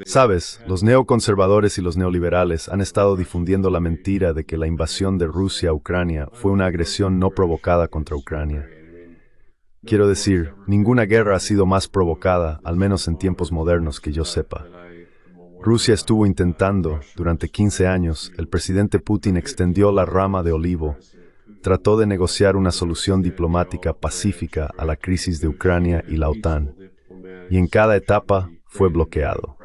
Sabes, los neoconservadores y los neoliberales han estado difundiendo la mentira de que la invasión de Rusia a Ucrania fue una agresión no provocada contra Ucrania. Quiero decir, ninguna guerra ha sido más provocada, al menos en tiempos modernos que yo sepa. Rusia estuvo intentando, durante 15 años, el presidente Putin extendió la rama de olivo, trató de negociar una solución diplomática pacífica a la crisis de Ucrania y la OTAN, y en cada etapa fue bloqueado.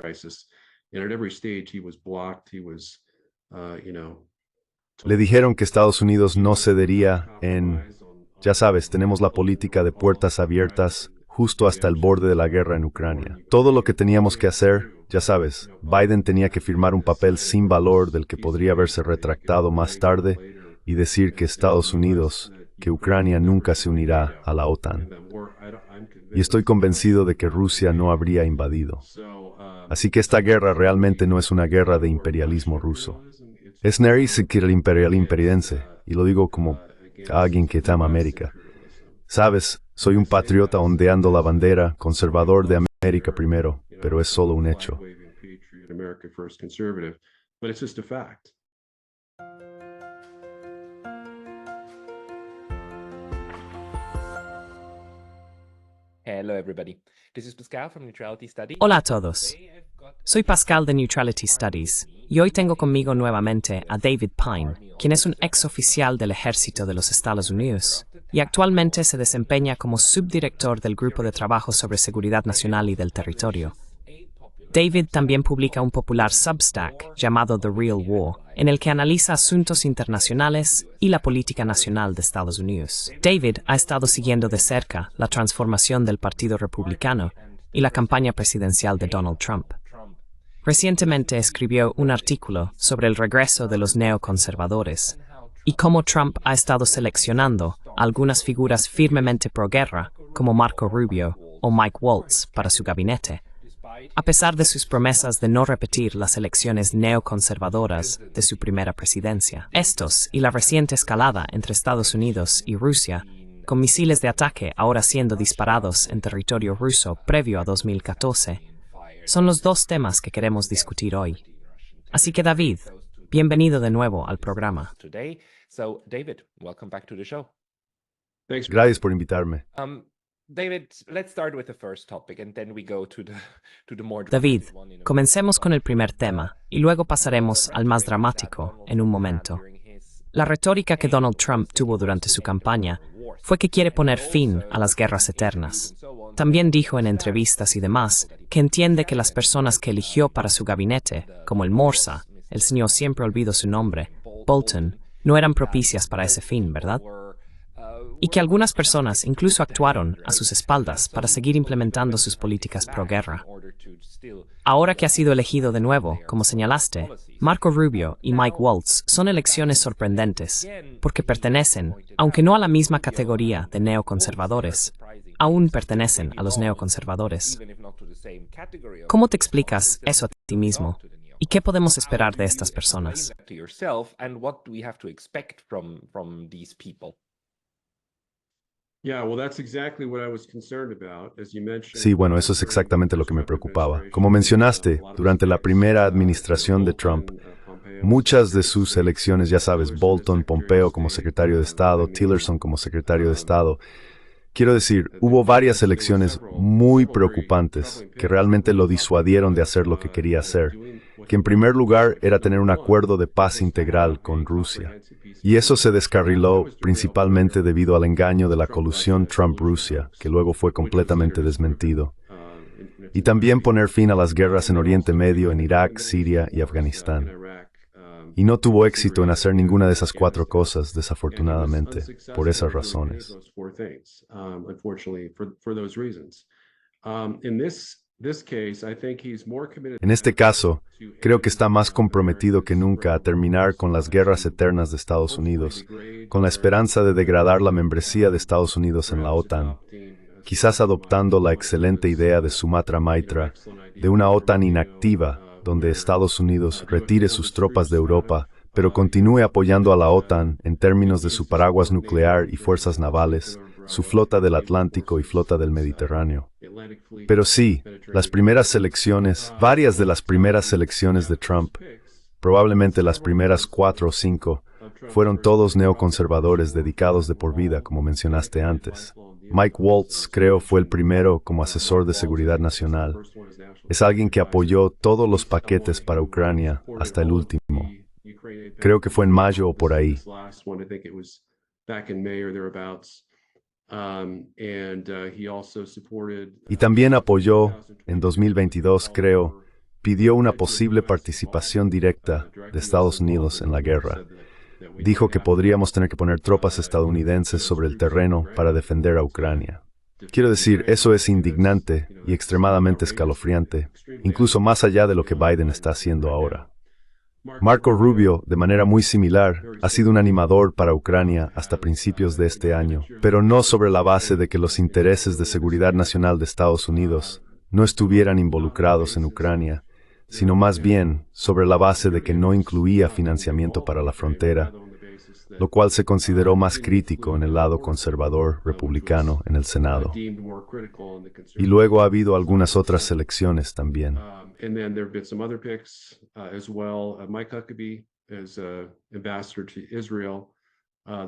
Le dijeron que Estados Unidos no cedería ya sabes, tenemos la política de puertas abiertas justo hasta el borde de la guerra en Ucrania. Todo lo que teníamos que hacer, ya sabes, Biden tenía que firmar un papel sin valor del que podría haberse retractado más tarde y decir que que Ucrania nunca se unirá a la OTAN. Y estoy convencido de que Rusia no habría invadido. Así que esta guerra realmente no es una guerra de imperialismo ruso. Es el imperialismo imperiense, y lo digo como alguien que ama América. Sabes, soy un patriota ondeando la bandera, conservador de América primero, pero es solo un hecho. Hello everybody. This is Pascal from Neutrality Studies. Hola a todos. Soy Pascal de Neutrality Studies y hoy tengo conmigo nuevamente a David Pine, quien es un ex oficial del Ejército de los Estados Unidos y actualmente se desempeña como subdirector del Grupo de Trabajo sobre Seguridad Nacional y del Territorio. David también publica un popular Substack llamado The Real War, en el que analiza asuntos internacionales y la política nacional de Estados Unidos. David ha estado siguiendo de cerca la transformación del Partido Republicano y la campaña presidencial de Donald Trump. Recientemente escribió un artículo sobre el regreso de los neoconservadores y cómo Trump ha estado seleccionando algunas figuras firmemente pro-guerra, como Marco Rubio o Mike Waltz, para su gabinete, a pesar de sus promesas de no repetir las elecciones neoconservadoras de su primera presidencia. Estos y la reciente escalada entre Estados Unidos y Rusia, con misiles de ataque ahora siendo disparados en territorio ruso previo a 2014, son los dos temas que queremos discutir hoy. Así que David, bienvenido de nuevo al programa. Gracias por invitarme. David, comencemos con el primer tema y luego pasaremos al más dramático en un momento. La retórica que Donald Trump tuvo durante su campaña fue que quiere poner fin a las guerras eternas. También dijo en entrevistas y demás que entiende que las personas que eligió para su gabinete, como el Morsa, el señor siempre olvido su nombre, Bolton, no eran propicias para ese fin, ¿verdad? Y que algunas personas incluso actuaron a sus espaldas para seguir implementando sus políticas pro-guerra. Ahora que ha sido elegido de nuevo, como señalaste, Marco Rubio y Mike Waltz son elecciones sorprendentes, porque pertenecen, aunque no a la misma categoría de neoconservadores, aún pertenecen a los neoconservadores. ¿Cómo te explicas eso a ti mismo? ¿Y qué podemos esperar de estas personas? Sí, bueno, eso es exactamente lo que me preocupaba. Como mencionaste, durante la primera administración de Trump, muchas de sus elecciones, ya sabes, Bolton, Pompeo como secretario de Estado, Tillerson como secretario de Estado. Quiero decir, hubo varias elecciones muy preocupantes que realmente lo disuadieron de hacer lo que quería hacer, que en primer lugar era tener un acuerdo de paz integral con Rusia. Y eso se descarriló principalmente debido al engaño de la colusión Trump-Rusia, que luego fue completamente desmentido. Y también poner fin a las guerras en Oriente Medio, en Irak, Siria y Afganistán. Y no tuvo éxito en hacer ninguna de esas cuatro cosas, desafortunadamente, por esas razones. En este caso, creo que está más comprometido que nunca a terminar con las guerras eternas de Estados Unidos, con la esperanza de degradar la membresía de Estados Unidos en la OTAN, quizás adoptando la excelente idea de Sumatra Maitra, de una OTAN inactiva, donde Estados Unidos retire sus tropas de Europa, pero continúe apoyando a la OTAN en términos de su paraguas nuclear y fuerzas navales, su flota del Atlántico y flota del Mediterráneo. Pero sí, las primeras elecciones, varias de las primeras elecciones de Trump, probablemente las primeras 4 o 5, fueron todos neoconservadores dedicados de por vida, como mencionaste antes. Mike Waltz, creo, fue el primero como asesor de seguridad nacional. Es alguien que apoyó todos los paquetes para Ucrania hasta el último. Creo que fue en mayo o por ahí. Y también apoyó, en 2022, creo, pidió una posible participación directa de Estados Unidos en la guerra. Dijo que podríamos tener que poner tropas estadounidenses sobre el terreno para defender a Ucrania. Quiero decir, eso es indignante y extremadamente escalofriante, incluso más allá de lo que Biden está haciendo ahora. Marco Rubio, de manera muy similar, ha sido un animador para Ucrania hasta principios de este año, pero no sobre la base de que los intereses de seguridad nacional de Estados Unidos no estuvieran involucrados en Ucrania, sino más bien sobre la base de que no incluía financiamiento para la frontera, lo cual se consideró más crítico en el lado conservador republicano en el Senado. Y luego ha habido algunas otras elecciones también.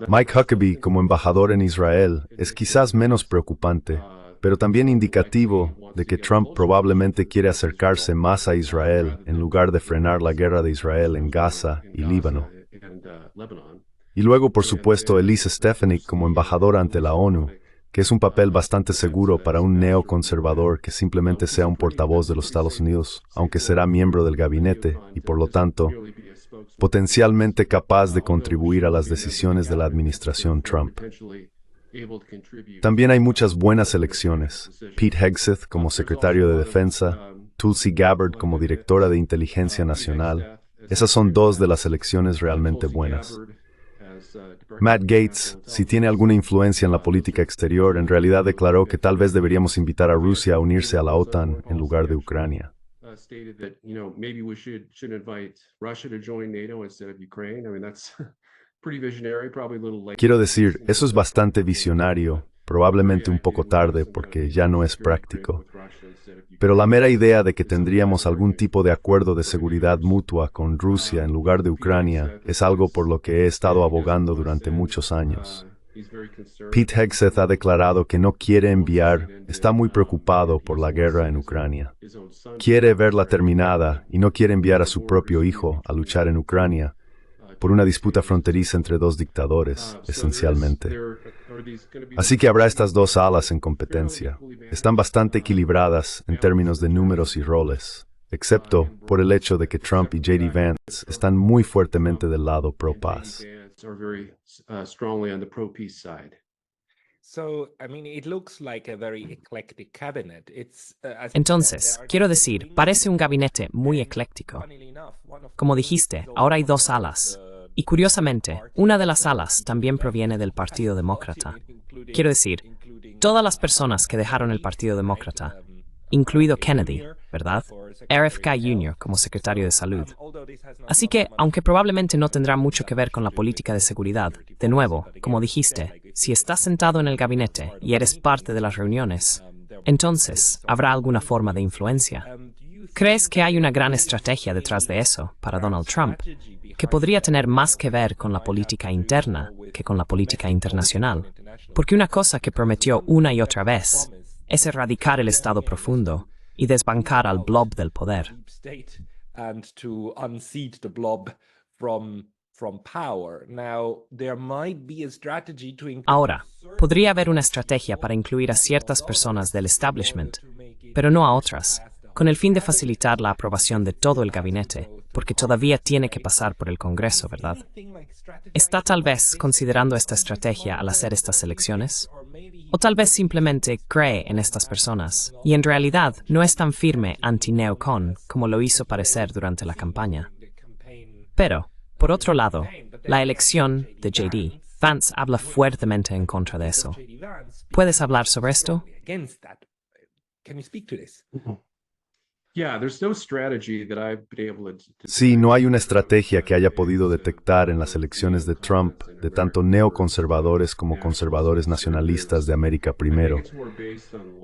Mike Huckabee como embajador en Israel es quizás menos preocupante, pero también indicativo de que Trump probablemente quiere acercarse más a Israel en lugar de frenar la guerra de Israel en Gaza y Líbano. Y luego, por supuesto, Elise Stefanik como embajadora ante la ONU, que es un papel bastante seguro para un neoconservador que simplemente sea un portavoz de los Estados Unidos, aunque será miembro del gabinete y, por lo tanto, potencialmente capaz de contribuir a las decisiones de la administración Trump. También hay muchas buenas elecciones. Pete Hegseth como secretario de Defensa, Tulsi Gabbard como directora de Inteligencia Nacional. Esas son dos de las elecciones realmente buenas. Matt Gaetz, si tiene alguna influencia en la política exterior, en realidad declaró que tal vez deberíamos invitar a Rusia a unirse a la OTAN en lugar de Ucrania. Quiero decir, eso es bastante visionario, probablemente un poco tarde porque ya no es práctico. Pero la mera idea de que tendríamos algún tipo de acuerdo de seguridad mutua con Rusia en lugar de Ucrania es algo por lo que he estado abogando durante muchos años. Pete Hegseth ha declarado que no quiere enviar, está muy preocupado por la guerra en Ucrania. Quiere verla terminada y no quiere enviar a su propio hijo a luchar en Ucrania por una disputa fronteriza entre dos dictadores, esencialmente. Así que habrá estas dos alas en competencia. Están bastante equilibradas en términos de números y roles, excepto por el hecho de que Trump y J.D. Vance están muy fuertemente del lado pro-paz. Entonces, quiero decir, parece un gabinete muy ecléctico. Como dijiste, ahora hay dos alas. Y curiosamente, una de las alas también proviene del Partido Demócrata. Quiero decir, todas las personas que dejaron el Partido Demócrata, incluido Kennedy, ¿verdad? RFK Jr. como secretario de Salud. Así que, aunque probablemente no tendrá mucho que ver con la política de seguridad, de nuevo, como dijiste, si estás sentado en el gabinete y eres parte de las reuniones, entonces habrá alguna forma de influencia. ¿Crees que hay una gran estrategia detrás de eso para Donald Trump, que podría tener más que ver con la política interna que con la política internacional? Porque una cosa que prometió una y otra vez es erradicar el Estado profundo y desbancar al blob del poder. Ahora, podría haber una estrategia para incluir a ciertas personas del establishment, pero no a otras, con el fin de facilitar la aprobación de todo el gabinete, porque todavía tiene que pasar por el Congreso, ¿verdad? ¿Está tal vez considerando esta estrategia al hacer estas elecciones? O tal vez simplemente cree en estas personas, y en realidad no es tan firme anti-neocon como lo hizo parecer durante la campaña. Pero, por otro lado, la elección de J.D. Vance habla fuertemente en contra de eso. ¿Puedes hablar sobre esto? Sí, no hay una estrategia que haya podido detectar en las elecciones de Trump de tanto neoconservadores como conservadores nacionalistas de América Primero.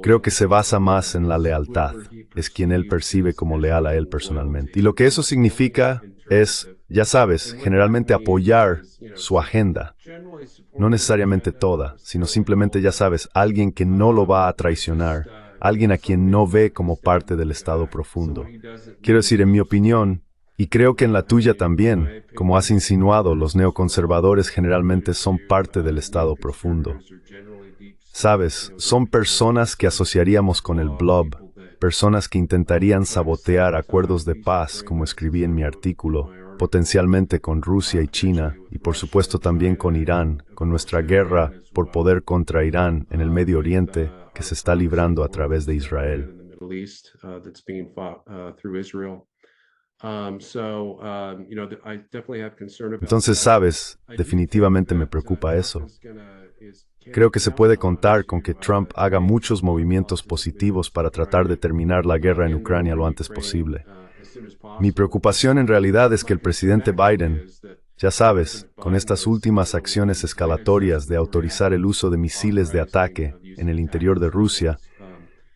Creo que se basa más en la lealtad. Es quien él percibe como leal a él personalmente. Y lo que eso significa es, ya sabes, generalmente apoyar su agenda. No necesariamente toda, sino simplemente, ya sabes, alguien que no lo va a traicionar, alguien a quien no ve como parte del Estado profundo. Quiero decir, en mi opinión, y creo que en la tuya también, como has insinuado, los neoconservadores generalmente son parte del Estado profundo. Sabes, son personas que asociaríamos con el blob, personas que intentarían sabotear acuerdos de paz, como escribí en mi artículo, potencialmente con Rusia y China, y por supuesto también con Irán, con nuestra guerra por poder contra Irán en el Medio Oriente que se está librando a través de Israel. Entonces, sabes, definitivamente me preocupa eso. Creo que se puede contar con que Trump haga muchos movimientos positivos para tratar de terminar la guerra en Ucrania lo antes posible. Mi preocupación en realidad es que el presidente Biden, ya sabes, con estas últimas acciones escalatorias de autorizar el uso de misiles de ataque en el interior de Rusia,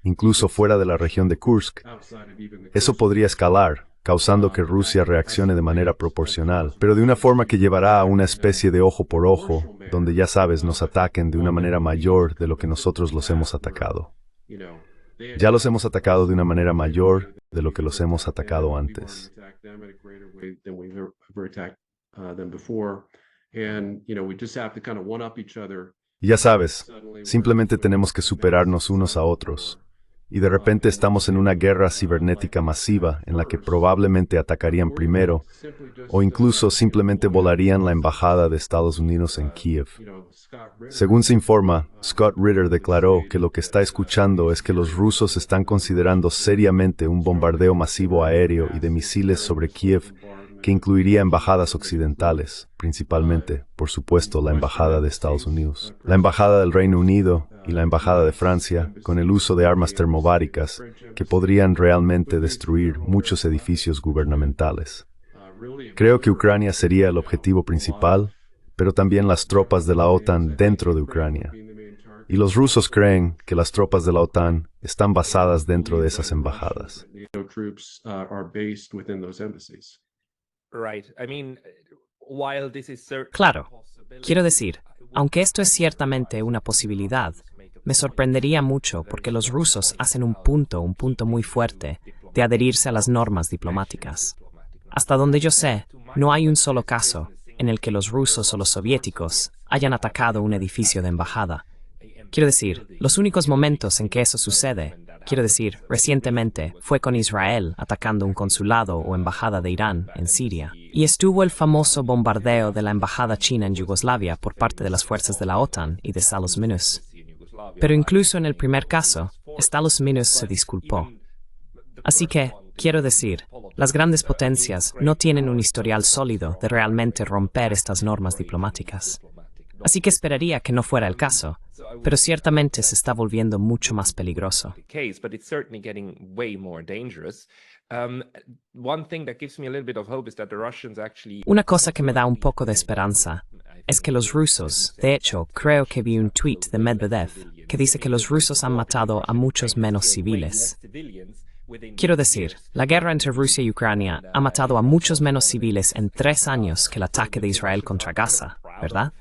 incluso fuera de la región de Kursk, eso podría escalar, causando que Rusia reaccione de manera proporcional, pero de una forma que llevará a una especie de ojo por ojo, donde ya sabes, nos ataquen de una manera mayor de lo que nosotros los hemos atacado. Ya los hemos atacado de una manera mayor de lo que los hemos atacado antes. Y ya sabes, simplemente tenemos que superarnos unos a otros. Y de repente estamos en una guerra cibernética masiva en la que probablemente atacarían primero o incluso simplemente volarían la embajada de Estados Unidos en Kiev. Según se informa, Scott Ritter declaró que lo que está escuchando es que los rusos están considerando seriamente un bombardeo masivo aéreo y de misiles sobre Kiev que incluiría embajadas occidentales, principalmente, por supuesto, la embajada de Estados Unidos, la embajada del Reino Unido y la embajada de Francia, con el uso de armas termobáricas que podrían realmente destruir muchos edificios gubernamentales. Creo que Ucrania sería el objetivo principal, pero también las tropas de la OTAN dentro de Ucrania. Y los rusos creen que las tropas de la OTAN están basadas dentro de esas embajadas. Claro, quiero decir, aunque esto es ciertamente una posibilidad, me sorprendería mucho porque los rusos hacen un punto muy fuerte de adherirse a las normas diplomáticas. Hasta donde yo sé, no hay un solo caso en el que los rusos o los soviéticos hayan atacado un edificio de embajada. Quiero decir, los únicos momentos en que eso sucede, recientemente fue con Israel atacando un consulado o embajada de Irán en Siria. Y estuvo el famoso bombardeo de la embajada china en Yugoslavia por parte de las fuerzas de la OTAN y de Estados Unidos. Pero incluso en el primer caso, Estados Unidos se disculpó. Así que, quiero decir, las grandes potencias no tienen un historial sólido de realmente romper estas normas diplomáticas. Así que esperaría que no fuera el caso, pero ciertamente se está volviendo mucho más peligroso. Una cosa que me da un poco de esperanza es que los rusos, de hecho, creo que vi un tweet de Medvedev que dice que los rusos han matado a muchos menos civiles. Quiero decir, la guerra entre Rusia y Ucrania ha matado a muchos menos civiles en 3 años que el ataque de Israel contra Gaza, ¿verdad?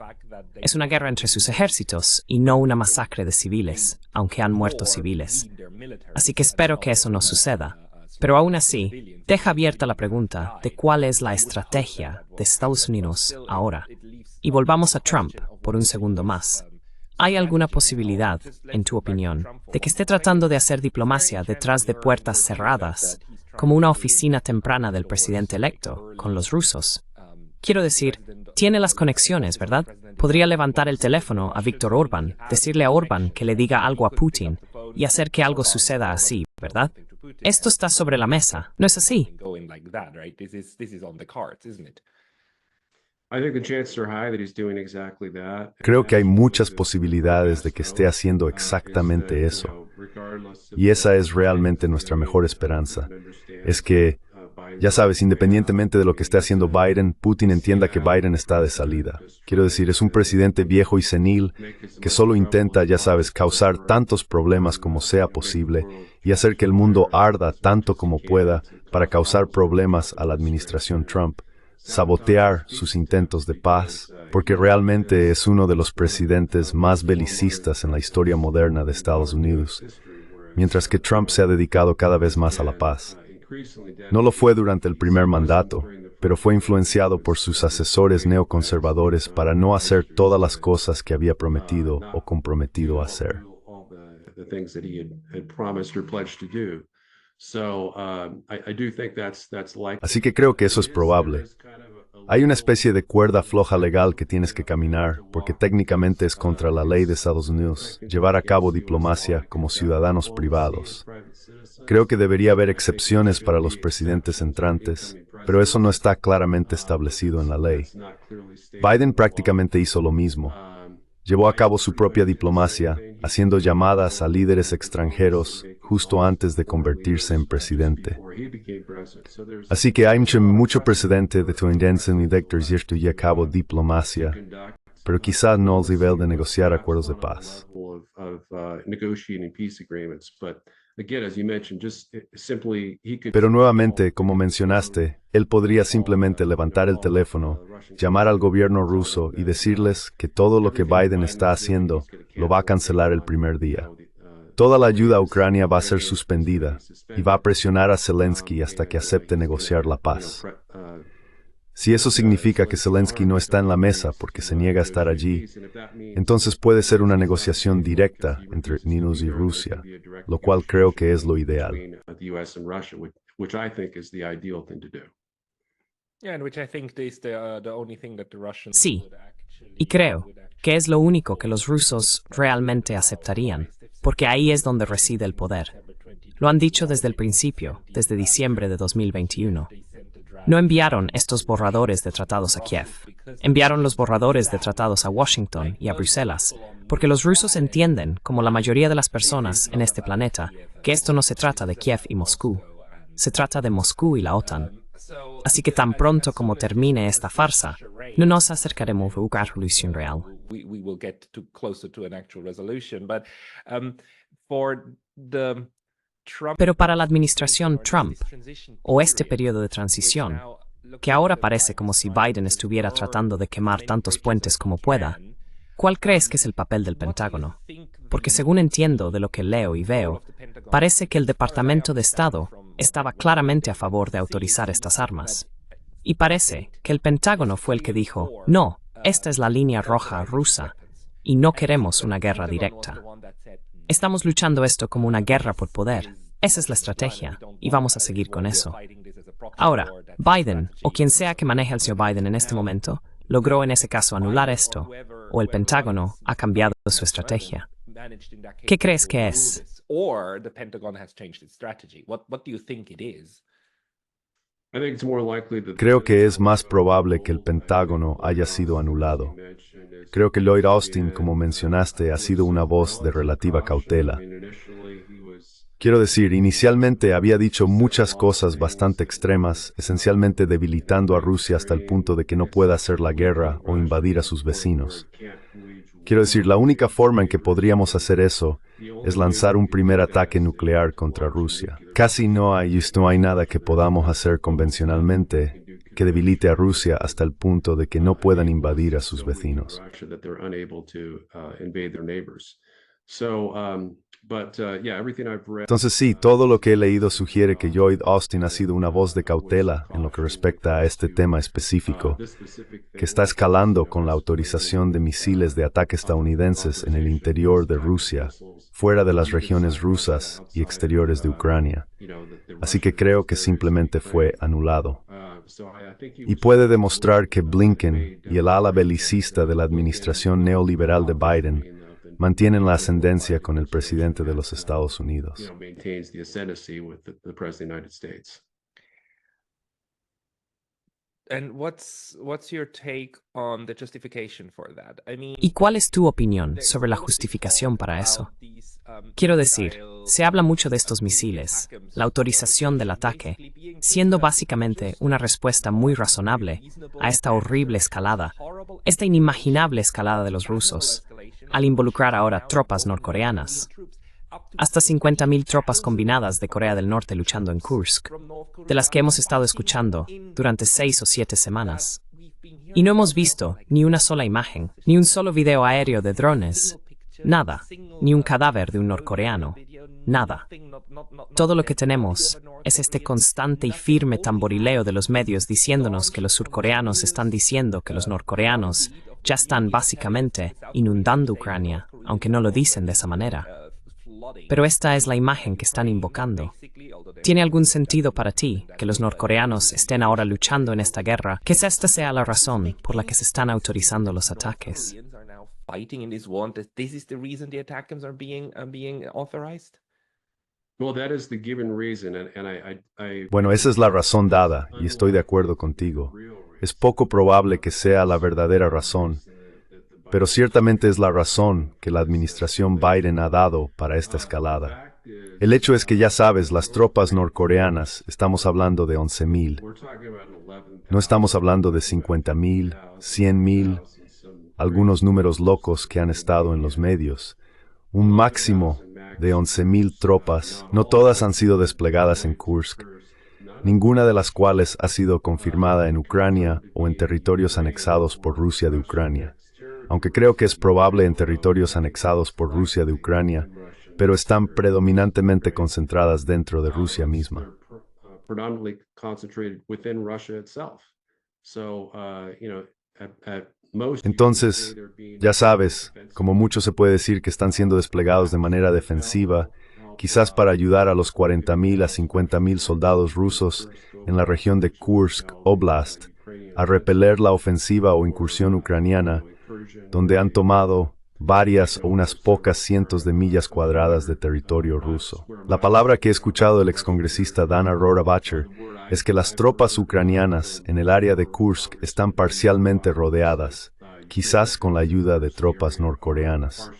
Es una guerra entre sus ejércitos y no una masacre de civiles, aunque han muerto civiles. Así que espero que eso no suceda. Pero aún así, deja abierta la pregunta de cuál es la estrategia de Estados Unidos ahora. Y volvamos a Trump por un segundo más. ¿Hay alguna posibilidad, en tu opinión, de que esté tratando de hacer diplomacia detrás de puertas cerradas, como una oficina temprana del presidente electo, con los rusos? Quiero decir, tiene las conexiones, ¿verdad? Podría levantar el teléfono a Viktor Orbán, decirle a Orbán que le diga algo a Putin y hacer que algo suceda así, ¿verdad? Esto está sobre la mesa, ¿no es así? Creo que hay muchas posibilidades de que esté haciendo exactamente eso. Y esa es realmente nuestra mejor esperanza. Es que, ya sabes, independientemente de lo que esté haciendo Biden, Putin entienda que Biden está de salida. Quiero decir, es un presidente viejo y senil que solo intenta, ya sabes, causar tantos problemas como sea posible y hacer que el mundo arda tanto como pueda para causar problemas a la administración Trump, sabotear sus intentos de paz, porque realmente es uno de los presidentes más belicistas en la historia moderna de Estados Unidos, mientras que Trump se ha dedicado cada vez más a la paz. No lo fue durante el primer mandato, pero fue influenciado por sus asesores neoconservadores para no hacer todas las cosas que había prometido o comprometido a hacer. Así que creo que eso es probable. Hay una especie de cuerda floja legal que tienes que caminar, porque técnicamente es contra la ley de Estados Unidos llevar a cabo diplomacia como ciudadanos privados. Creo que debería haber excepciones para los presidentes entrantes, pero eso no está claramente establecido en la ley. Biden prácticamente hizo lo mismo. Llevó a cabo su propia diplomacia, haciendo llamadas a líderes extranjeros justo antes de convertirse en presidente. Así que hay mucho precedente de tendencia y llevar a cabo diplomacia, pero quizás no al nivel de negociar acuerdos de paz. Pero nuevamente, como mencionaste, él podría simplemente levantar el teléfono, llamar al gobierno ruso y decirles que todo lo que Biden está haciendo lo va a cancelar el primer día. Toda la ayuda a Ucrania va a ser suspendida y va a presionar a Zelensky hasta que acepte negociar la paz. Si eso significa que Zelensky no está en la mesa porque se niega a estar allí, entonces puede ser una negociación directa entre Estados Unidos y Rusia, lo cual creo que es lo ideal. Sí, y creo que es lo único que los rusos realmente aceptarían, porque ahí es donde reside el poder. Lo han dicho desde el principio, desde diciembre de 2021. No enviaron estos borradores de tratados a Kiev. Enviaron los borradores de tratados a Washington y a Bruselas, porque los rusos entienden, como la mayoría de las personas en este planeta, que esto no se trata de Kiev y Moscú. Se trata de Moscú y la OTAN. Así que tan pronto como termine esta farsa, no nos acercaremos a una solución real. Pero para la administración Trump, o este periodo de transición, que ahora parece como si Biden estuviera tratando de quemar tantos puentes como pueda, ¿cuál crees que es el papel del Pentágono? Porque según entiendo de lo que leo y veo, parece que el Departamento de Estado estaba claramente a favor de autorizar estas armas. Y parece que el Pentágono fue el que dijo, no, esta es la línea roja rusa, y no queremos una guerra directa. Estamos luchando esto como una guerra por poder. Esa es la estrategia, y vamos a seguir con eso. Ahora, Biden, o quien sea que maneje al señor Biden en este momento, logró en ese caso anular esto, o el Pentágono ha cambiado su estrategia. ¿Qué crees que es? Creo que es más probable que el Pentágono haya sido anulado. Creo que Lloyd Austin, como mencionaste, ha sido una voz de relativa cautela. Quiero decir, inicialmente había dicho muchas cosas bastante extremas, esencialmente debilitando a Rusia hasta el punto de que no pueda hacer la guerra o invadir a sus vecinos. Quiero decir, la única forma en que podríamos hacer eso es lanzar un primer ataque nuclear contra Rusia. Casi no hay nada que podamos hacer convencionalmente que debilite a Rusia hasta el punto de que no puedan invadir a sus vecinos. Entonces sí, todo lo que he leído sugiere que Lloyd Austin ha sido una voz de cautela en lo que respecta a este tema específico, que está escalando con la autorización de misiles de ataque estadounidenses en el interior de Rusia, fuera de las regiones rusas y exteriores de Ucrania. Así que creo que simplemente fue anulado. Y puede demostrar que Blinken y el ala belicista de la administración neoliberal de Biden mantienen la ascendencia con el presidente de los Estados Unidos. And what's your take on the justification for that? I mean, ¿Y cuál es tu opinión sobre la justificación para eso? Quiero decir, se habla mucho de estos misiles, la autorización del ataque, siendo básicamente una respuesta muy razonable a esta horrible escalada, esta inimaginable escalada de los rusos, al involucrar ahora tropas norcoreanas. Hasta 50.000 tropas combinadas de Corea del Norte luchando en Kursk, de las que hemos estado escuchando durante 6 o 7 semanas. Y no hemos visto ni una sola imagen, ni un solo video aéreo de drones, nada, ni un cadáver de un norcoreano, nada. Todo lo que tenemos es este constante y firme tamborileo de los medios diciéndonos que los surcoreanos están diciendo que los norcoreanos ya están básicamente inundando Ucrania, aunque no lo dicen de esa manera. Pero esta es la imagen que están invocando. ¿Tiene algún sentido para ti que los norcoreanos estén ahora luchando en esta guerra? Que esta sea la razón por la que se están autorizando los ataques. Fighting in this war, that this is the reason the attacks are being authorized? Well, that is the given reason, and I Bueno, esa es la razón dada, y estoy de acuerdo contigo. Es poco probable que sea la verdadera razón, pero ciertamente es la razón que la administración Biden ha dado para esta escalada. El hecho es que ya sabes, las tropas norcoreanas, estamos hablando de 11.000. No estamos hablando de 50.000, 100.000, algunos números locos que han estado en los medios. Un máximo de 11.000 tropas, no todas han sido desplegadas en Kursk, ninguna de las cuales ha sido confirmada en Ucrania o en territorios anexados por Rusia de Ucrania. Aunque creo que es probable en territorios anexados por Rusia de Ucrania, pero están predominantemente concentradas dentro de Rusia misma. predominantly concentrated within Russia itself. So, at most, Entonces, ya sabes, como mucho se puede decir que están siendo desplegados de manera defensiva, quizás para ayudar a los 40.000 a 50.000 soldados rusos en la región de Kursk Oblast a repeler la ofensiva o incursión ucraniana, donde han tomado varias o unas pocas cientos de millas cuadradas de territorio ruso. La palabra que he escuchado del excongresista Dana Rohrabacher es que las tropas ucranianas en el área de Kursk están parcialmente rodeadas, quizás con la ayuda de tropas norcoreanas.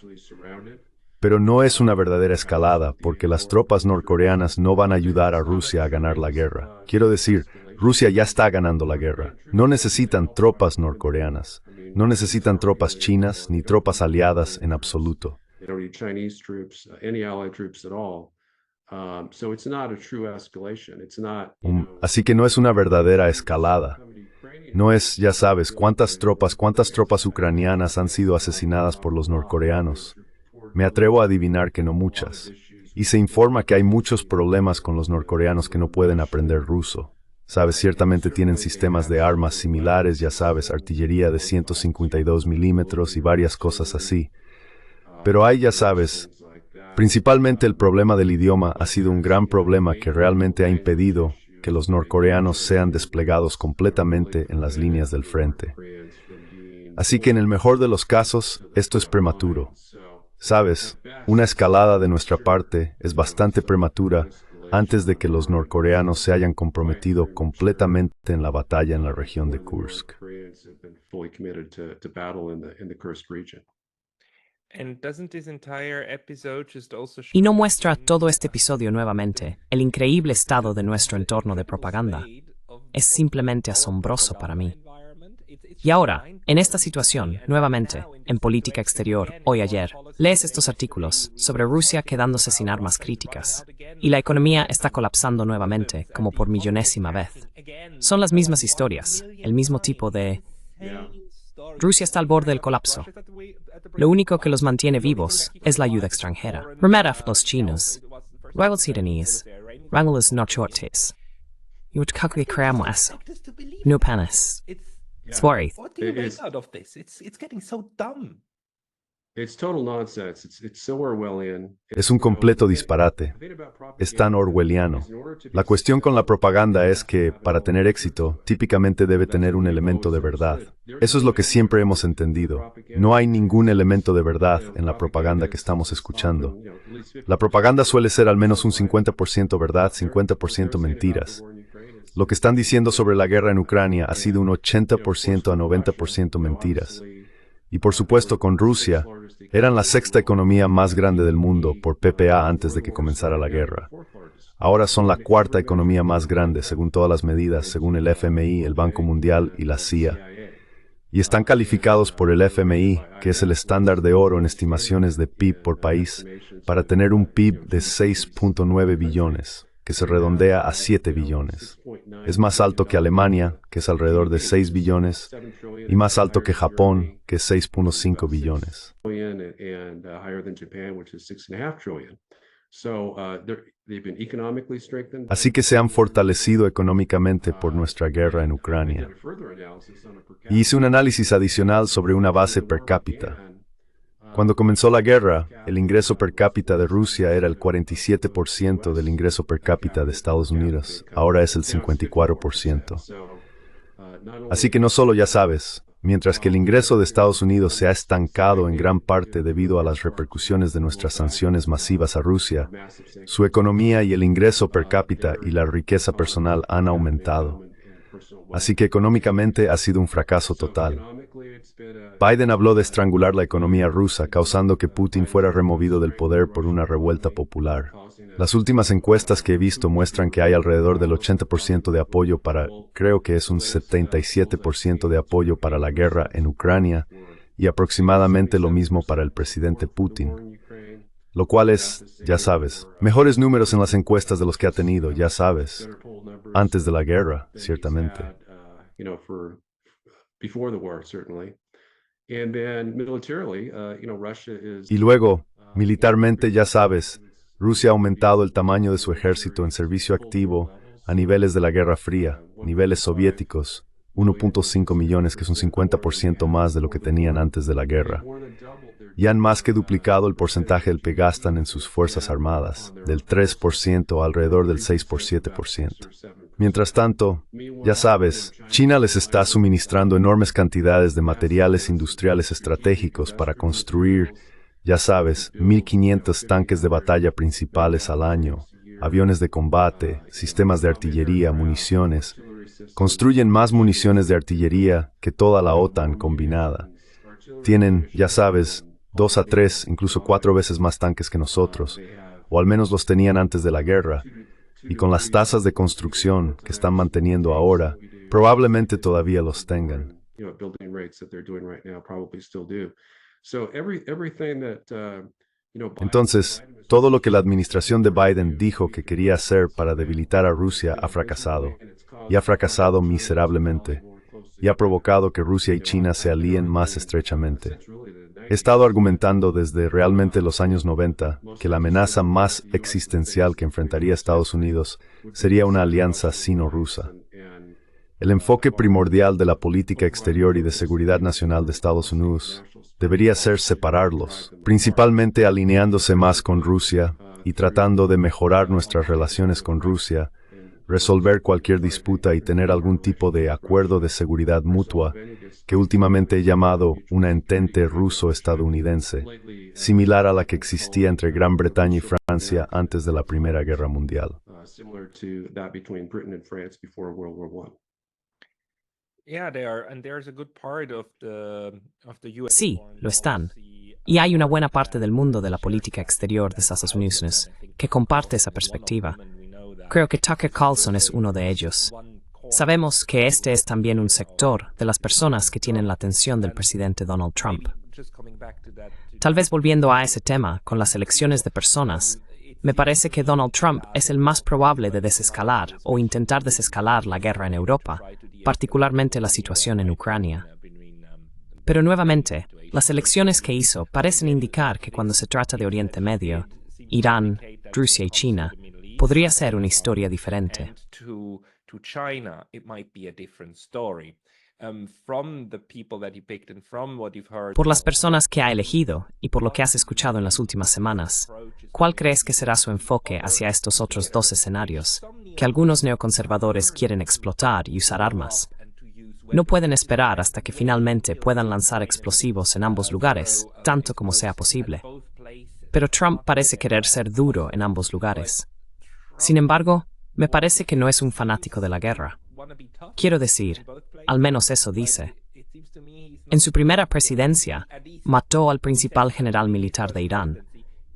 Pero no es una verdadera escalada, porque las tropas norcoreanas no van a ayudar a Rusia a ganar la guerra. Quiero decir, Rusia ya está ganando la guerra. No necesitan tropas norcoreanas. No necesitan tropas chinas ni tropas aliadas en absoluto. they don't need Chinese troops, any allied troops at all. So it's not a true escalation. It's not. Así que no es una verdadera escalada. No es, ya sabes, cuántas tropas ucranianas han sido asesinadas por los norcoreanos. Me atrevo a adivinar que no muchas. Y se informa que hay muchos problemas con los norcoreanos que no pueden aprender ruso. Sabes, ciertamente tienen sistemas de armas similares, ya sabes, artillería de 152 milímetros y varias cosas así. Pero hay, ya sabes, principalmente el problema del idioma ha sido un gran problema que realmente ha impedido que los norcoreanos sean desplegados completamente en las líneas del frente. Así que en el mejor de los casos, esto es prematuro. Sabes, una escalada de nuestra parte es bastante prematura antes de que los norcoreanos se hayan comprometido completamente en la batalla en la región de Kursk. ¿Y no muestra todo este episodio nuevamente el increíble estado de nuestro entorno de propaganda? Es simplemente asombroso para mí. Y ahora, en esta situación, nuevamente, en política exterior, hoy ayer, lees estos artículos sobre Rusia quedándose sin armas críticas. Y la economía está colapsando nuevamente, como por millonésima vez. Son las mismas historias, el mismo tipo de... Rusia está al borde del colapso. Lo único que los mantiene vivos es la ayuda extranjera. Primero los chinos, luego los iraníes, luego los norcoreanos. Y que creamos eso. No panes. It's worried. What do you make out of this? It's getting so dumb. It's total nonsense. It's so Orwellian. Es un completo disparate. Es tan orwelliano. La cuestión con la propaganda es que, para tener éxito, típicamente debe tener un elemento de verdad. Eso es lo que siempre hemos entendido. No hay ningún elemento de verdad en la propaganda que estamos escuchando. La propaganda suele ser al menos un 50% verdad, 50% mentiras. Lo que están diciendo sobre la guerra en Ucrania ha sido un 80% a 90% mentiras. Y por supuesto, con Rusia, eran la sexta economía más grande del mundo por PPA antes de que comenzara la guerra. Ahora son la cuarta economía más grande, según todas las medidas, según el FMI, el Banco Mundial y la CIA. Y están calificados por el FMI, que es el estándar de oro en estimaciones de PIB por país, para tener un PIB de 6.9 billones, que se redondea a 7 billones. Es más alto que Alemania, que es alrededor de 6 billones, y más alto que Japón, que es 6.5 billones. Así que se han fortalecido económicamente por nuestra guerra en Ucrania. Y hice un análisis adicional sobre una base per cápita. Cuando comenzó la guerra, el ingreso per cápita de Rusia era el 47% del ingreso per cápita de Estados Unidos. Ahora es el 54%. Así que no solo, ya sabes, mientras que el ingreso de Estados Unidos se ha estancado en gran parte debido a las repercusiones de nuestras sanciones masivas a Rusia, su economía y el ingreso per cápita y la riqueza personal han aumentado. Así que económicamente ha sido un fracaso total. Biden habló de estrangular la economía rusa, causando que Putin fuera removido del poder por una revuelta popular. Las últimas encuestas que he visto muestran que hay alrededor del 80% de apoyo para, creo que es un 77% de apoyo para la guerra en Ucrania y aproximadamente lo mismo para el presidente Putin. Lo cual es, ya sabes, mejores números en las encuestas de los que ha tenido, ya sabes, antes de la guerra, ciertamente. Y luego, militarmente, ya sabes, Rusia ha aumentado el tamaño de su ejército en servicio activo a niveles de la Guerra Fría, niveles soviéticos, 1.5 millones, que es un 50% más de lo que tenían antes de la guerra. Y han más que duplicado el porcentaje del que gastan en sus fuerzas armadas, del 3% a alrededor del 6 por 7%. Mientras tanto, ya sabes, China les está suministrando enormes cantidades de materiales industriales estratégicos para construir, ya sabes, 1.500 tanques de batalla principales al año, aviones de combate, sistemas de artillería, municiones. Construyen más municiones de artillería que toda la OTAN combinada. Tienen, ya sabes, 2 a 3, incluso 4 veces más tanques que nosotros, o al menos los tenían antes de la guerra, y con las tasas de construcción que están manteniendo ahora, probablemente todavía los tengan. Entonces, todo lo que la administración de Biden dijo que quería hacer para debilitar a Rusia ha fracasado, y ha fracasado miserablemente, y ha provocado que Rusia y China se alíen más estrechamente. He estado argumentando desde realmente los años 90 que la amenaza más existencial que enfrentaría Estados Unidos sería una alianza sino-rusa. El enfoque primordial de la política exterior y de seguridad nacional de Estados Unidos debería ser separarlos, principalmente alineándose más con Rusia y tratando de mejorar nuestras relaciones con Rusia, resolver cualquier disputa y tener algún tipo de acuerdo de seguridad mutua que últimamente he llamado una entente ruso-estadounidense, similar a la que existía entre Gran Bretaña y Francia antes de la Primera Guerra Mundial. Sí, lo están. Y hay una buena parte del mundo de la política exterior de Estados Unidos que comparte esa perspectiva. Creo que Tucker Carlson es uno de ellos. Sabemos que este es también un sector de las personas que tienen la atención del presidente Donald Trump. Tal vez volviendo a ese tema, con las elecciones de personas, me parece que Donald Trump es el más probable de desescalar o intentar desescalar la guerra en Europa, particularmente la situación en Ucrania. Pero nuevamente, las elecciones que hizo parecen indicar que cuando se trata de Oriente Medio, Irán, Rusia y China, podría ser una historia diferente. Por las personas que ha elegido y por lo que has escuchado en las últimas semanas, ¿cuál crees que será su enfoque hacia estos otros dos escenarios, que algunos neoconservadores quieren explotar y usar armas? No pueden esperar hasta que finalmente puedan lanzar explosivos en ambos lugares, tanto como sea posible. Pero Trump parece querer ser duro en ambos lugares. Sin embargo, Me parece que no es un fanático de la guerra. Quiero decir, al menos eso dice. En su primera presidencia, mató al principal general militar de Irán,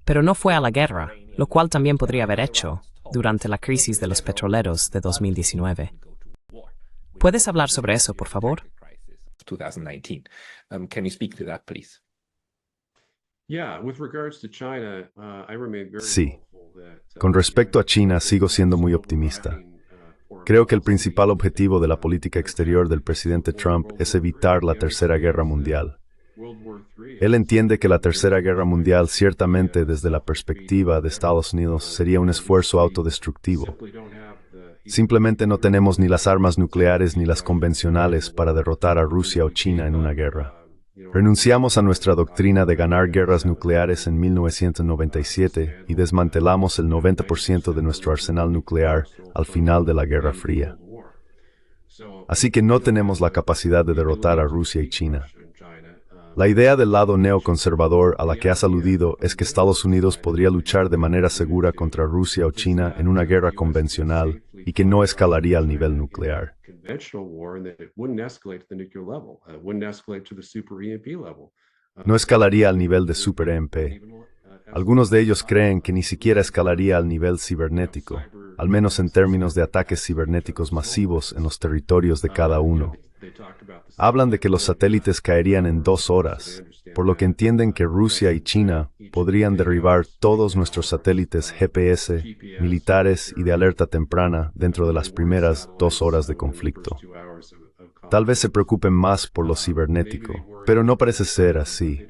pero no fue a la guerra, lo cual también podría haber hecho durante la crisis de los petroleros de 2019. ¿Puedes hablar sobre eso, por favor? 2019. Can you speak to that, please? Sí. Con respecto a China, sigo siendo muy optimista. Creo que el principal objetivo de la política exterior del presidente Trump es evitar la Tercera Guerra Mundial. Él entiende que la Tercera Guerra Mundial, ciertamente desde la perspectiva de Estados Unidos, sería un esfuerzo autodestructivo. Simplemente no tenemos ni las armas nucleares ni las convencionales para derrotar a Rusia o China en una guerra. Renunciamos a nuestra doctrina de ganar guerras nucleares en 1997 y desmantelamos el 90% de nuestro arsenal nuclear al final de la Guerra Fría. Así que no tenemos la capacidad de derrotar a Rusia y China. La idea del lado neoconservador a la que has aludido es que Estados Unidos podría luchar de manera segura contra Rusia o China en una guerra convencional y que no escalaría al nivel nuclear. No escalaría al nivel de Super EMP. Algunos de ellos creen que ni siquiera escalaría al nivel cibernético, al menos en términos de ataques cibernéticos masivos en los territorios de cada uno. Hablan de que los satélites caerían en 2 horas, por lo que entienden que Rusia y China podrían derribar todos nuestros satélites GPS, militares y de alerta temprana dentro de las primeras 2 horas de conflicto. Tal vez se preocupen más por lo cibernético, pero no parece ser así.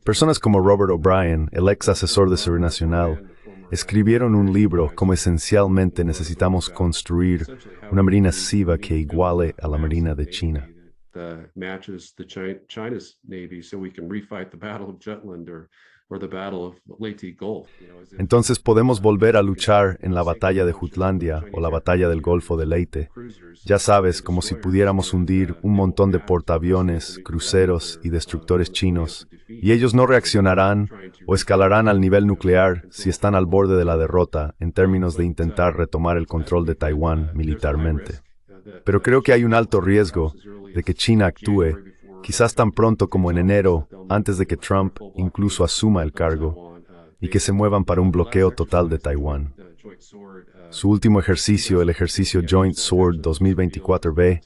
Personas como Robert O'Brien, el ex asesor de seguridad nacional, escribieron un libro como esencialmente necesitamos construir una marina SIVA que iguale a la marina de China. Entonces podemos volver a luchar en la batalla de Jutlandia o la batalla del Golfo de Leyte. Ya sabes, como si pudiéramos hundir un montón de portaaviones, cruceros y destructores chinos, y ellos no reaccionarán o escalarán al nivel nuclear si están al borde de la derrota en términos de intentar retomar el control de Taiwán militarmente. Pero creo que hay un alto riesgo de que China actúe, quizás tan pronto como en enero, antes de que Trump incluso asuma el cargo, y que se muevan para un bloqueo total de Taiwán. Su último ejercicio, el ejercicio Joint Sword 2024B,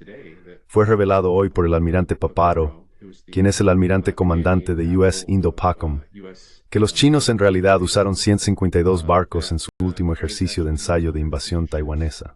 fue revelado hoy por el almirante Paparo, quien es el almirante comandante de US Indo-PACOM, que los chinos en realidad usaron 152 barcos en su último ejercicio de ensayo de invasión taiwanesa.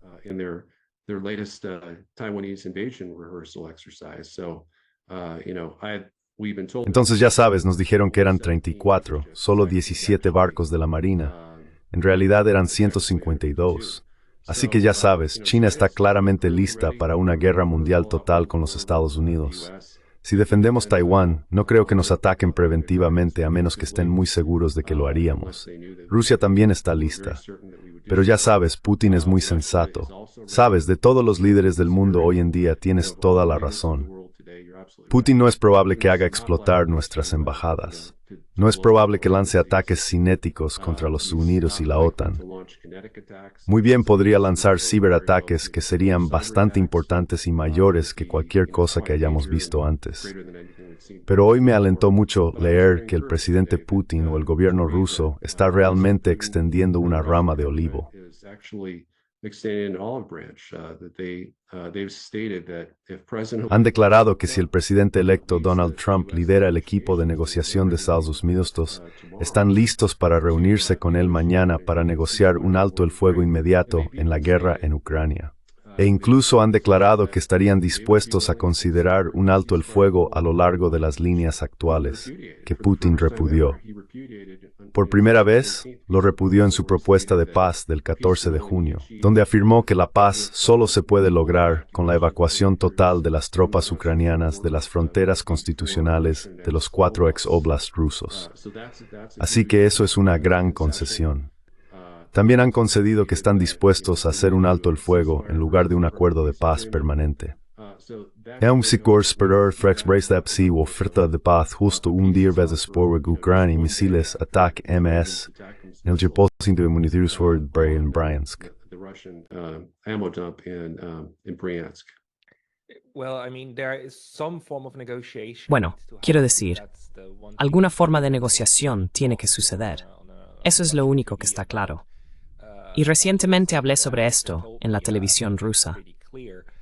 Entonces ya sabes, nos dijeron que eran 34, solo 17 barcos de la Marina. En realidad eran 152. Así que ya sabes, China está claramente lista para una guerra mundial total con los Estados Unidos. Si defendemos Taiwán, no creo que nos ataquen preventivamente a menos que estén muy seguros de que lo haríamos. Rusia también está lista. Pero ya sabes, Putin es muy sensato. Sabes, de todos los líderes del mundo hoy en día tienes toda la razón. Putin no es probable que haga explotar nuestras embajadas. No es probable que lance ataques cinéticos contra los Unidos y la OTAN. Muy bien podría lanzar ciberataques que serían bastante importantes y mayores que cualquier cosa que hayamos visto antes. Pero hoy me alentó mucho leer que el presidente Putin o el gobierno ruso está realmente extendiendo una rama de olivo. Han declarado que si el presidente electo Donald Trump lidera el equipo de negociación de Estados Unidos, están listos para reunirse con él mañana para negociar un alto el fuego inmediato en la guerra en Ucrania. E incluso han declarado que estarían dispuestos a considerar un alto el fuego a lo largo de las líneas actuales, que Putin repudió. Por primera vez, lo repudió en su propuesta de paz del 14 de junio, donde afirmó que la paz solo se puede lograr con la evacuación total de las tropas ucranianas de las fronteras constitucionales de los 4 ex-oblasts rusos. Así que eso es una gran concesión. También han concedido que están dispuestos a hacer un alto el fuego en lugar de un acuerdo de paz permanente. Sikor sperar frex o oferta de paz justo un día vezes por Ucrania y misiles attack MS en el depósito de municiones en Bryansk. Russian ammo dump in Bryansk. Bueno, quiero decir, alguna forma de negociación tiene que suceder. Eso es lo único que está claro. Y recientemente hablé sobre esto en la televisión rusa.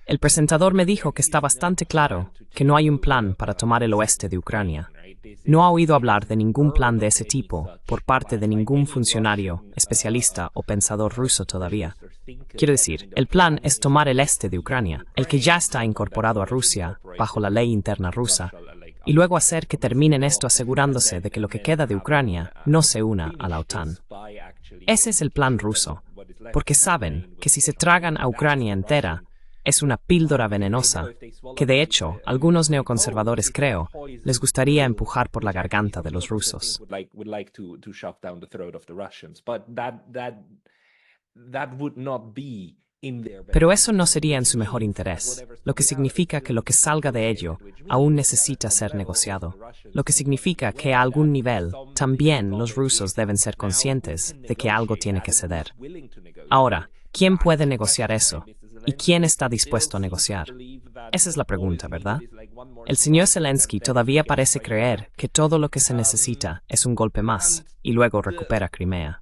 El presentador me dijo que está bastante claro que no hay un plan para tomar el oeste de Ucrania. No ha oído hablar de ningún plan de ese tipo por parte de ningún funcionario, especialista o pensador ruso todavía. Quiero decir, el plan es tomar el este de Ucrania, el que ya está incorporado a Rusia bajo la ley interna rusa, y luego hacer que terminen esto asegurándose de que lo que queda de Ucrania no se una a la OTAN. Ese es el plan ruso, porque saben que si se tragan a Ucrania entera, es una píldora venenosa que, de hecho, algunos neoconservadores, creo, les gustaría empujar por la garganta de los rusos. Pero eso no sería en su mejor interés, lo que significa que lo que salga de ello aún necesita ser negociado, lo que significa que a algún nivel también los rusos deben ser conscientes de que algo tiene que ceder. Ahora, ¿quién puede negociar eso? ¿Y quién está dispuesto a negociar? Esa es la pregunta, ¿verdad? El señor Zelensky todavía parece creer que todo lo que se necesita es un golpe más y luego recupera Crimea.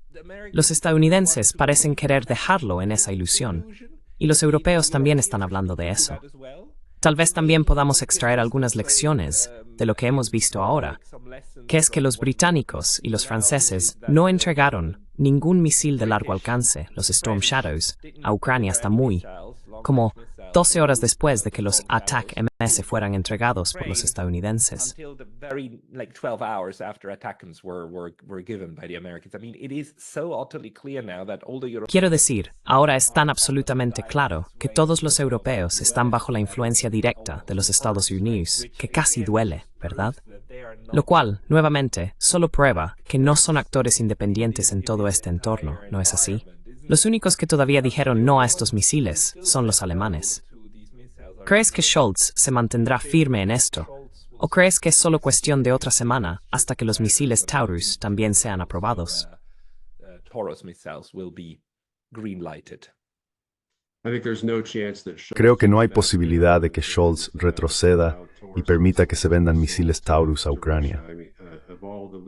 Los estadounidenses parecen querer dejarlo en esa ilusión, y los europeos también están hablando de eso. Tal vez también podamos extraer algunas lecciones de lo que hemos visto ahora, que es que los británicos y los franceses no entregaron ningún misil de largo alcance, los Storm Shadows, a Ucrania hasta como 12 horas después de que los ATACMS fueran entregados por los estadounidenses. Quiero decir, ahora es tan absolutamente claro que todos los europeos están bajo la influencia directa de los Estados Unidos, que casi duele, ¿verdad? Lo cual, nuevamente, solo prueba que no son actores independientes en todo este entorno, ¿no es así? Los únicos que todavía dijeron no a estos misiles son los alemanes. ¿Crees que Scholz se mantendrá firme en esto? ¿O crees que es solo cuestión de otra semana hasta que los misiles Taurus también sean aprobados? Creo que no hay posibilidad de que Scholz retroceda y permita que se vendan misiles Taurus a Ucrania.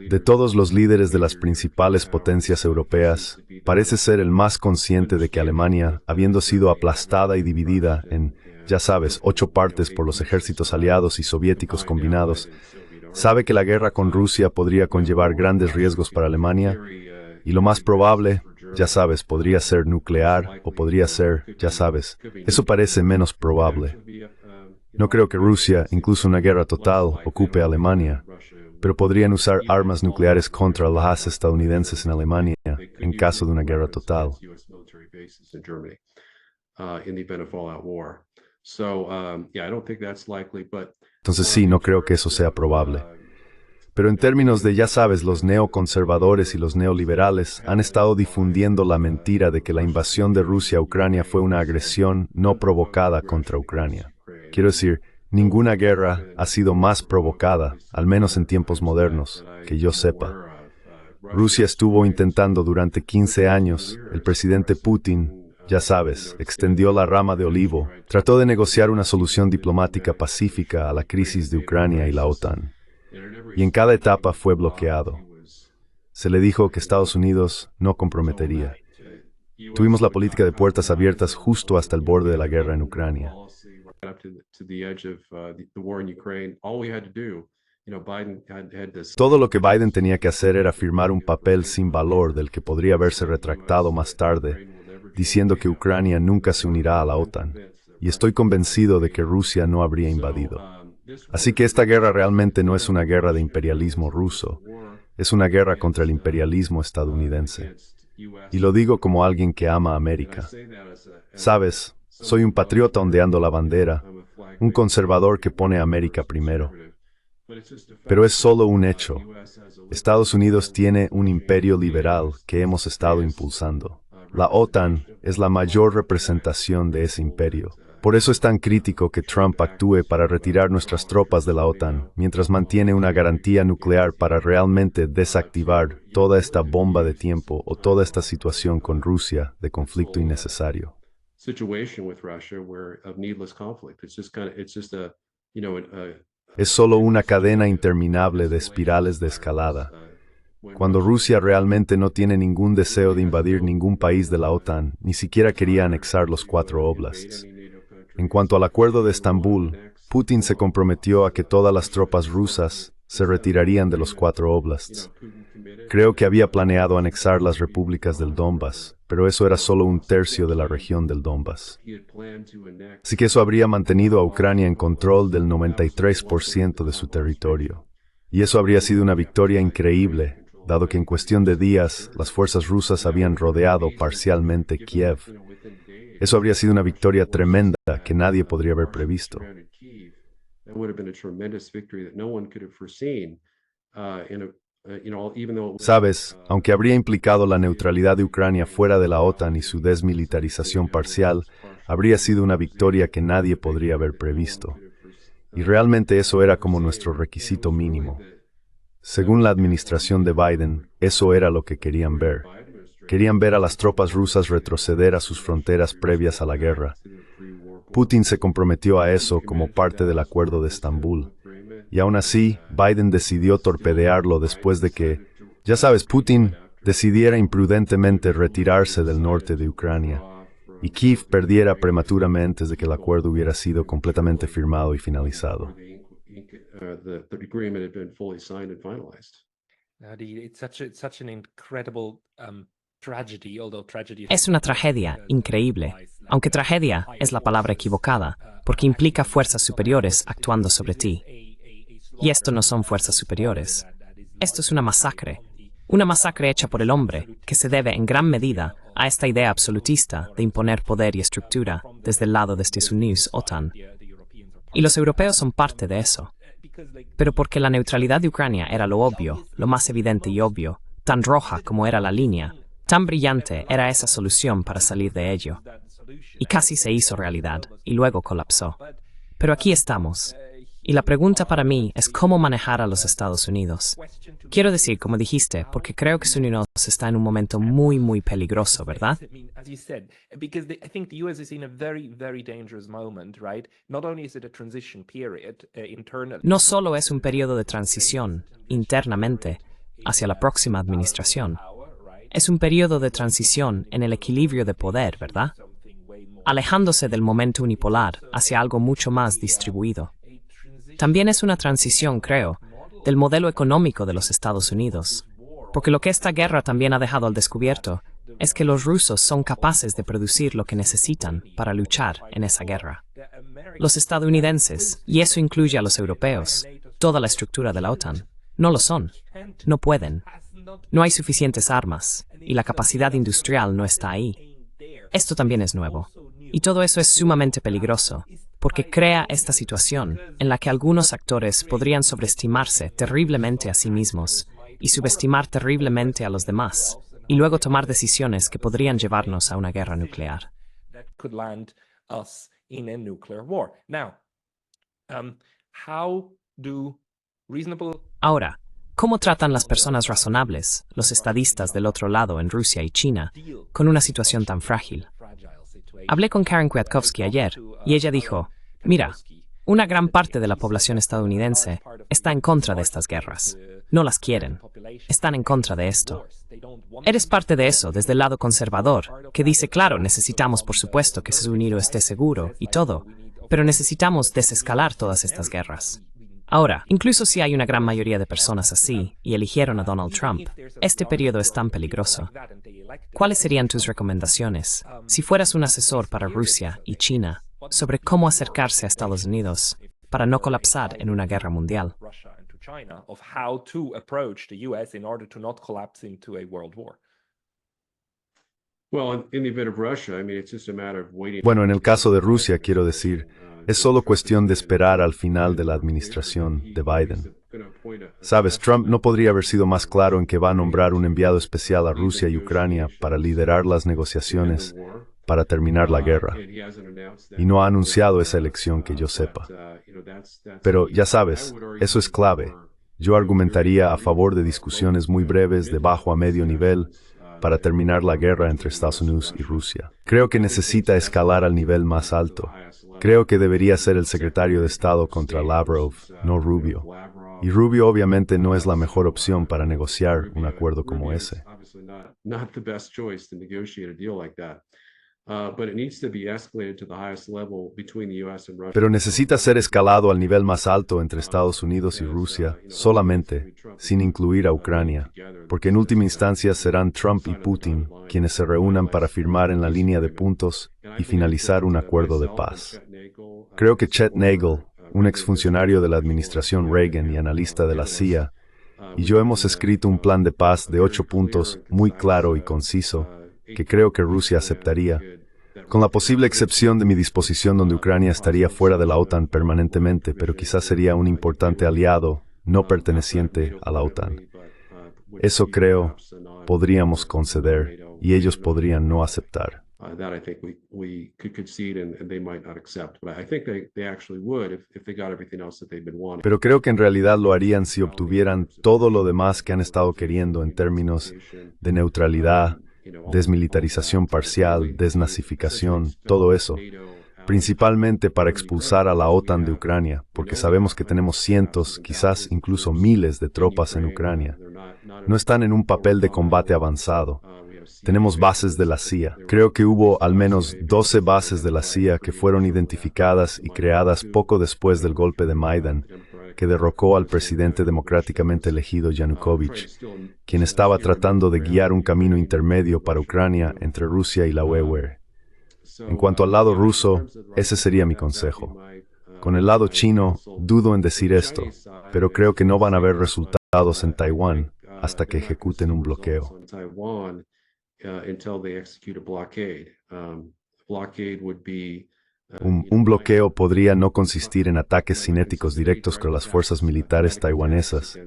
De todos los líderes de las principales potencias europeas, parece ser el más consciente de que Alemania, habiendo sido aplastada y dividida en, ya sabes, 8 partes por los ejércitos aliados y soviéticos combinados, sabe que la guerra con Rusia podría conllevar grandes riesgos para Alemania, y lo más probable, ya sabes, podría ser nuclear o podría ser, ya sabes, eso parece menos probable. No creo que Rusia, incluso una guerra total, ocupe Alemania, pero podrían usar armas nucleares contra las estadounidenses en Alemania en caso de una guerra total. Entonces sí, no creo que eso sea probable. Pero en términos de, ya sabes, los neoconservadores y los neoliberales han estado difundiendo la mentira de que la invasión de Rusia a Ucrania fue una agresión no provocada contra Ucrania. Quiero decir, ninguna guerra ha sido más provocada, al menos en tiempos modernos, que yo sepa. Rusia estuvo intentando durante 15 años, el presidente Putin, ya sabes, extendió la rama de olivo, trató de negociar una solución diplomática pacífica a la crisis de Ucrania y la OTAN. Y en cada etapa fue bloqueado. Se le dijo que Estados Unidos no comprometería. Tuvimos la política de puertas abiertas justo hasta el borde de la guerra en Ucrania. Todo lo que Biden tenía que hacer era firmar un papel sin valor del que podría haberse retractado más tarde, diciendo que Ucrania nunca se unirá a la OTAN. Y estoy convencido de que Rusia no habría invadido. Así que esta guerra realmente no es una guerra de imperialismo ruso, es una guerra contra el imperialismo estadounidense. Y lo digo como alguien que ama a América. Sabes, soy un patriota ondeando la bandera, un conservador que pone a América primero. Pero es solo un hecho. Estados Unidos tiene un imperio liberal que hemos estado impulsando. La OTAN es la mayor representación de ese imperio. Por eso es tan crítico que Trump actúe para retirar nuestras tropas de la OTAN, mientras mantiene una garantía nuclear para realmente desactivar toda esta bomba de tiempo o toda esta situación con Rusia de conflicto innecesario. Es solo una cadena interminable de espirales de escalada. Cuando Rusia realmente no tiene ningún deseo de invadir ningún país de la OTAN, ni siquiera quería anexar los 4 oblasts. En cuanto al acuerdo de Estambul, Putin se comprometió a que todas las tropas rusas se retirarían de los 4 oblasts. Creo que había planeado anexar las repúblicas del Donbass, pero eso era solo 1/3 de la región del Donbass. Así que eso habría mantenido a Ucrania en control del 93% de su territorio. Y eso habría sido una victoria increíble, dado que en cuestión de días las fuerzas rusas habían rodeado parcialmente Kiev. Eso habría sido una victoria tremenda que nadie podría haber previsto. Sabes, aunque habría implicado la neutralidad de Ucrania fuera de la OTAN y su desmilitarización parcial, habría sido una victoria que nadie podría haber previsto. Y realmente eso era como nuestro requisito mínimo. Según la administración de Biden, eso era lo que querían ver. Querían ver a las tropas rusas retroceder a sus fronteras previas a la guerra. Putin se comprometió a eso como parte del acuerdo de Estambul. Y aún así, Biden decidió torpedearlo después de que, ya sabes, Putin decidiera imprudentemente retirarse del norte de Ucrania y Kiev perdiera prematuramente antes de que el acuerdo hubiera sido completamente firmado y finalizado. Es una tragedia increíble, aunque tragedia es la palabra equivocada, porque implica fuerzas superiores actuando sobre ti. Y esto no son fuerzas superiores. Esto es una masacre hecha por el hombre, que se debe en gran medida a esta idea absolutista de imponer poder y estructura desde el lado de Estados Unidos, OTAN. Y los europeos son parte de eso. Pero porque la neutralidad de Ucrania era lo obvio, lo más evidente y obvio, tan roja como era la línea, tan brillante era esa solución para salir de ello. Y casi se hizo realidad, y luego colapsó. Pero aquí estamos. Y la pregunta para mí es cómo manejar a los Estados Unidos. Quiero decir, como dijiste, porque creo que Estados Unidos está en un momento muy, muy peligroso, ¿verdad? No solo es un periodo de transición, internamente, hacia la próxima administración. Es un periodo de transición en el equilibrio de poder, ¿verdad? Alejándose del momento unipolar hacia algo mucho más distribuido. También es una transición, creo, del modelo económico de los Estados Unidos, porque lo que esta guerra también ha dejado al descubierto es que los rusos son capaces de producir lo que necesitan para luchar en esa guerra. Los estadounidenses, y eso incluye a los europeos, toda la estructura de la OTAN, no lo son, no pueden. No hay suficientes armas, y la capacidad industrial no está ahí. Esto también es nuevo, y todo eso es sumamente peligroso, porque crea esta situación en la que algunos actores podrían sobreestimarse terriblemente a sí mismos y subestimar terriblemente a los demás, y luego tomar decisiones que podrían llevarnos a una guerra nuclear. Ahora, ¿cómo tratan las personas razonables, los estadistas del otro lado en Rusia y China, con una situación tan frágil? Hablé con Karen Kwiatkowski ayer, y ella dijo, mira, una gran parte de la población estadounidense está en contra de estas guerras. No las quieren. Están en contra de esto. Eres parte de eso desde el lado conservador, que dice, claro, necesitamos por supuesto que Estados Unidos esté seguro y todo, pero necesitamos desescalar todas estas guerras. Ahora, incluso si hay una gran mayoría de personas así y eligieron a Donald Trump, este periodo es tan peligroso. ¿Cuáles serían tus recomendaciones, si fueras un asesor para Rusia y China, sobre cómo acercarse a Estados Unidos para no colapsar en una guerra mundial? Bueno, en el caso de Rusia, quiero decir, es solo cuestión de esperar al final de la administración de Biden. Sabes, Trump no podría haber sido más claro en que va a nombrar un enviado especial a Rusia y Ucrania para liderar las negociaciones para terminar la guerra, y no ha anunciado esa elección que yo sepa. Pero ya sabes, eso es clave. Yo argumentaría a favor de discusiones muy breves de bajo a medio nivel para terminar la guerra entre Estados Unidos y Rusia. Creo que necesita escalar al nivel más alto. Creo que debería ser el secretario de Estado contra Lavrov, no Rubio. Y Rubio obviamente no es la mejor opción para negociar un acuerdo como ese. Pero necesita ser escalado al nivel más alto entre Estados Unidos y Rusia, solamente, sin incluir a Ucrania, porque en última instancia serán Trump y Putin quienes se reúnan para firmar en la línea de puntos y finalizar un acuerdo de paz. Creo que Chet Nagel, un exfuncionario de la administración Reagan y analista de la CIA, y yo hemos escrito un plan de paz de 8 puntos muy claro y conciso, que creo que Rusia aceptaría, con la posible excepción de mi disposición donde Ucrania estaría fuera de la OTAN permanentemente, pero quizás sería un importante aliado no perteneciente a la OTAN. Eso creo, podríamos conceder, y ellos podrían no aceptar. That I think we could concede and they might not accept. But I think they actually would if they got everything else that they've been wanting. Pero creo que en realidad lo harían si obtuvieran todo lo demás que han estado queriendo en términos de neutralidad, desmilitarización parcial, desnazificación, todo eso, principalmente para expulsar a la OTAN de Ucrania, porque sabemos que tenemos cientos, quizás incluso miles de tropas en Ucrania. No están en un papel de combate avanzado. Tenemos bases de la CIA. Creo que hubo al menos 12 bases de la CIA que fueron identificadas y creadas poco después del golpe de Maidan, que derrocó al presidente democráticamente elegido Yanukovych, quien estaba tratando de guiar un camino intermedio para Ucrania entre Rusia y la UE. En cuanto al lado ruso, ese sería mi consejo. Con el lado chino, dudo en decir esto, pero creo que no van a haber resultados en Taiwán hasta que ejecuten un bloqueo. Un bloqueo podría no consistir en ataques cinéticos directos con las fuerzas militares taiwanesas.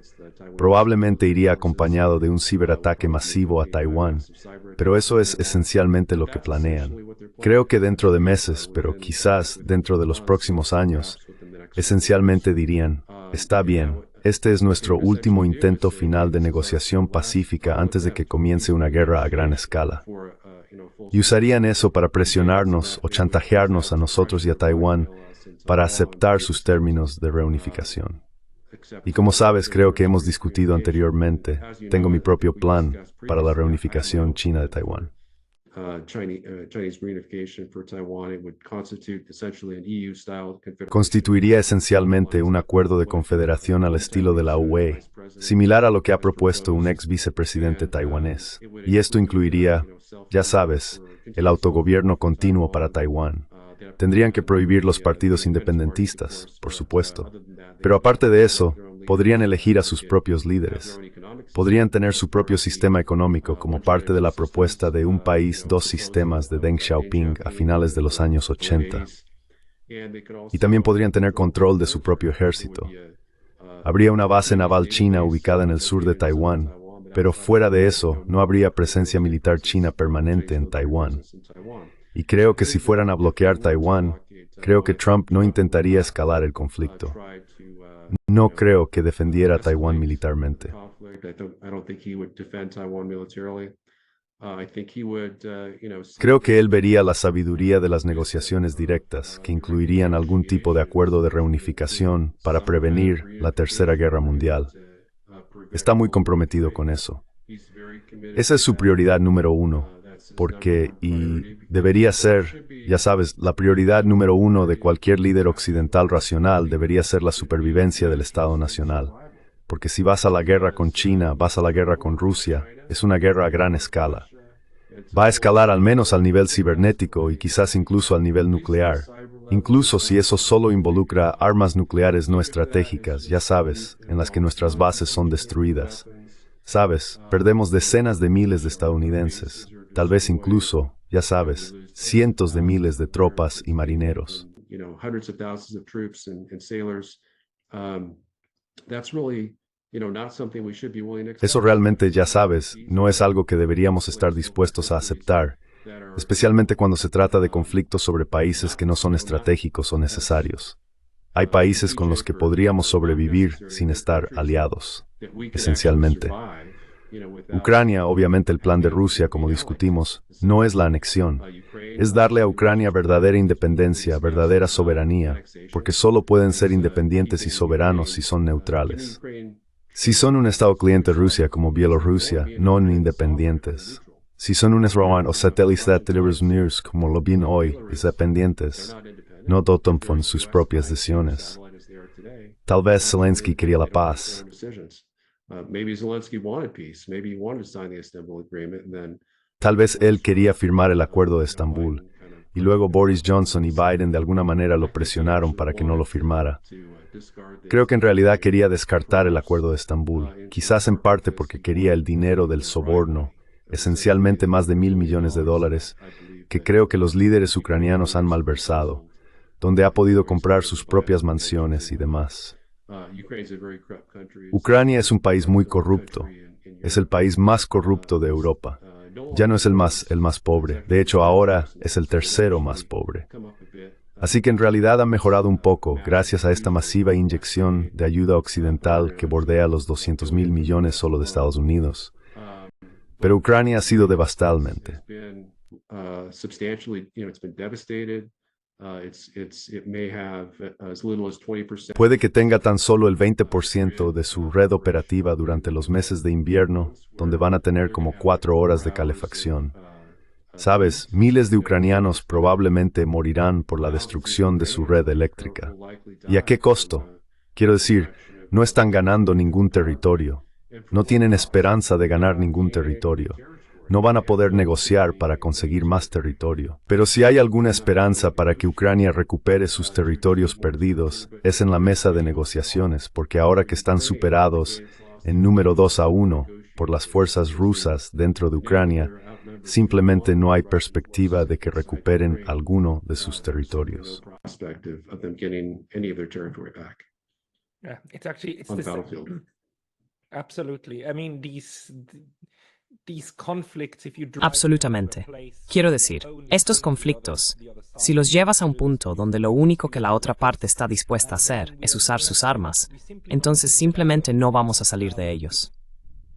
Probablemente iría acompañado de un ciberataque masivo a Taiwán, pero eso es esencialmente lo que planean. Creo que dentro de meses, pero quizás dentro de los próximos años, esencialmente dirían, está bien, este es nuestro último intento final de negociación pacífica antes de que comience una guerra a gran escala. Y usarían eso para presionarnos o chantajearnos a nosotros y a Taiwán para aceptar sus términos de reunificación. Y como sabes, creo que hemos discutido anteriormente, tengo mi propio plan para la reunificación china de Taiwán. Constituiría esencialmente un acuerdo de confederación al estilo de la UE, similar a lo que ha propuesto un ex vicepresidente taiwanés. Y esto incluiría, ya sabes, el autogobierno continuo para Taiwán. Tendrían que prohibir los partidos independentistas, por supuesto. Pero aparte de eso, podrían elegir a sus propios líderes. Podrían tener su propio sistema económico como parte de la propuesta de un país, dos sistemas de Deng Xiaoping a finales de los años 80. Y también podrían tener control de su propio ejército. Habría una base naval china ubicada en el sur de Taiwán, pero fuera de eso no habría presencia militar china permanente en Taiwán. Y creo que si fueran a bloquear Taiwán, creo que Trump no intentaría escalar el conflicto. No creo que defendiera a Taiwán militarmente. Creo que él vería la sabiduría de las negociaciones directas, que incluirían algún tipo de acuerdo de reunificación para prevenir la Tercera Guerra Mundial. Está muy comprometido con eso. Esa es su prioridad número uno, porque, y debería ser, ya sabes, la prioridad número uno de cualquier líder occidental racional debería ser la supervivencia del Estado Nacional. Porque si vas a la guerra con China, vas a la guerra con Rusia, es una guerra a gran escala. Va a escalar al menos al nivel cibernético y quizás incluso al nivel nuclear. Incluso si eso solo involucra armas nucleares no estratégicas, ya sabes, en las que nuestras bases son destruidas. Sabes, perdemos decenas de miles de estadounidenses, tal vez incluso, ya sabes, cientos de miles de tropas y marineros. Eso realmente, ya sabes, no es algo que deberíamos estar dispuestos a aceptar, especialmente cuando se trata de conflictos sobre países que no son estratégicos o necesarios. Hay países con los que podríamos sobrevivir sin estar aliados, esencialmente. Ucrania, obviamente el plan de Rusia, como discutimos, no es la anexión. Es darle a Ucrania verdadera independencia, verdadera soberanía, porque solo pueden ser independientes y soberanos si son neutrales. Si son un Estado cliente Rusia como Bielorrusia, no independientes. Si son un Estado o satélite de Estados Unidos como lo bien hoy, independientes, no adoptan sus propias decisiones. Tal vez Zelensky quería la paz. Tal vez él quería firmar el Acuerdo de Estambul, y luego Boris Johnson y Biden de alguna manera lo presionaron para que no lo firmara. Creo que en realidad quería descartar el Acuerdo de Estambul, quizás en parte porque quería el dinero del soborno, esencialmente más de $1.000 millones, que creo que los líderes ucranianos han malversado, donde ha podido comprar sus propias mansiones y demás. Ucrania es un país muy corrupto. Es el país más corrupto de Europa. Ya no es el más pobre. De hecho, ahora es el tercero más pobre. Así que en realidad ha mejorado un poco gracias a esta masiva inyección de ayuda occidental que bordea los $200.000 millones solo de Estados Unidos. Pero Ucrania ha sido devastadamente. Puede que tenga tan solo el 20% de su red operativa durante los meses de invierno, donde van a tener como 4 horas de calefacción. Sabes, miles de ucranianos probablemente morirán por la destrucción de su red eléctrica. ¿Y a qué costo? Quiero decir, no están ganando ningún territorio. No tienen esperanza de ganar ningún territorio. No van a poder negociar para conseguir más territorio. Pero si hay alguna esperanza para que Ucrania recupere sus territorios perdidos, es en la mesa de negociaciones, porque ahora que están superados en número 2-1 por las fuerzas rusas dentro de Ucrania, simplemente no hay perspectiva de que recuperen alguno de sus territorios. Absolutamente. Quiero decir, estos conflictos, si los llevas a un punto donde lo único que la otra parte está dispuesta a hacer es usar sus armas, entonces simplemente no vamos a salir de ellos.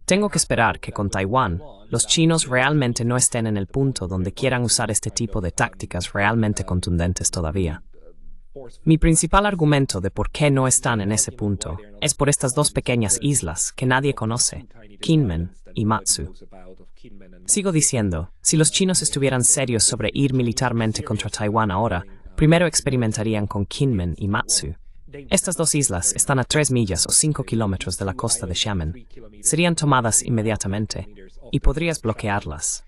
Tengo que esperar que con Taiwán, los chinos realmente no estén en el punto donde quieran usar este tipo de tácticas realmente contundentes todavía. Mi principal argumento de por qué no están en ese punto es por estas dos pequeñas islas que nadie conoce, Kinmen y Matsu. Sigo diciendo, si los chinos estuvieran serios sobre ir militarmente contra Taiwán ahora, primero experimentarían con Kinmen y Matsu. Estas dos islas están a 3 millas o 5 kilómetros de la costa de Xiamen. Serían tomadas inmediatamente y podrías bloquearlas.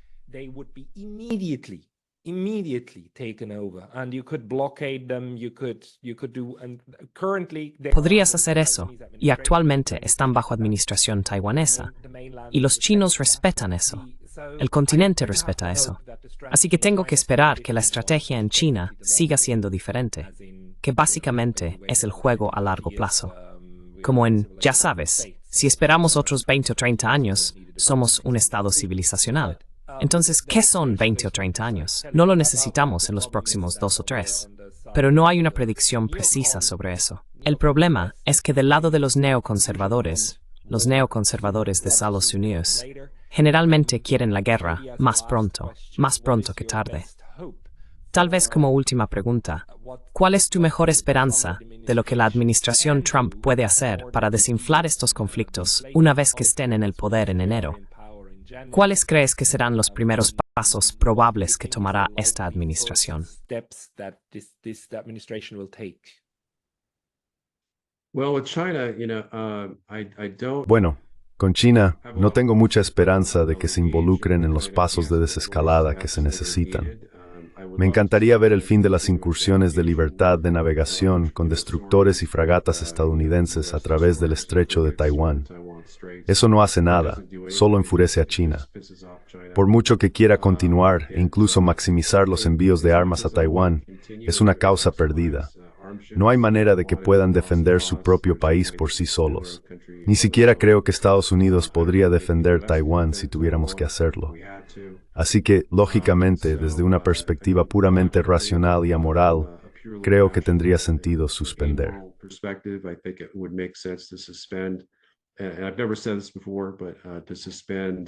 Podrías hacer eso, y actualmente están bajo administración taiwanesa, y los chinos respetan eso. El continente respeta eso. Así que tengo que esperar que la estrategia en China siga siendo diferente, que básicamente es el juego a largo plazo. Como en, ya sabes, si esperamos otros 20 o 30 años, somos un estado civilizacional. Entonces, ¿qué son 20 o 30 años? No lo necesitamos en los próximos 2 o 3. Pero no hay una predicción precisa sobre eso. El problema es que del lado de los neoconservadores de Estados Unidos, generalmente quieren la guerra más pronto que tarde. Tal vez como última pregunta, ¿cuál es tu mejor esperanza de lo que la administración Trump puede hacer para desinflar estos conflictos una vez que estén en el poder en enero? ¿Cuáles crees que serán los primeros pasos probables que tomará esta administración? Bueno, con China no tengo mucha esperanza de que se involucren en los pasos de desescalada que se necesitan. Me encantaría ver el fin de las incursiones de libertad de navegación con destructores y fragatas estadounidenses a través del estrecho de Taiwán. Eso no hace nada, solo enfurece a China. Por mucho que quiera continuar e incluso maximizar los envíos de armas a Taiwán, es una causa perdida. no hay manera de que puedan defender su propio país por sí solos. Ni siquiera creo que Estados Unidos podría defender Taiwán si tuviéramos que hacerlo. Así que, lógicamente, desde una perspectiva puramente racional y amoral, creo que tendría sentido suspender.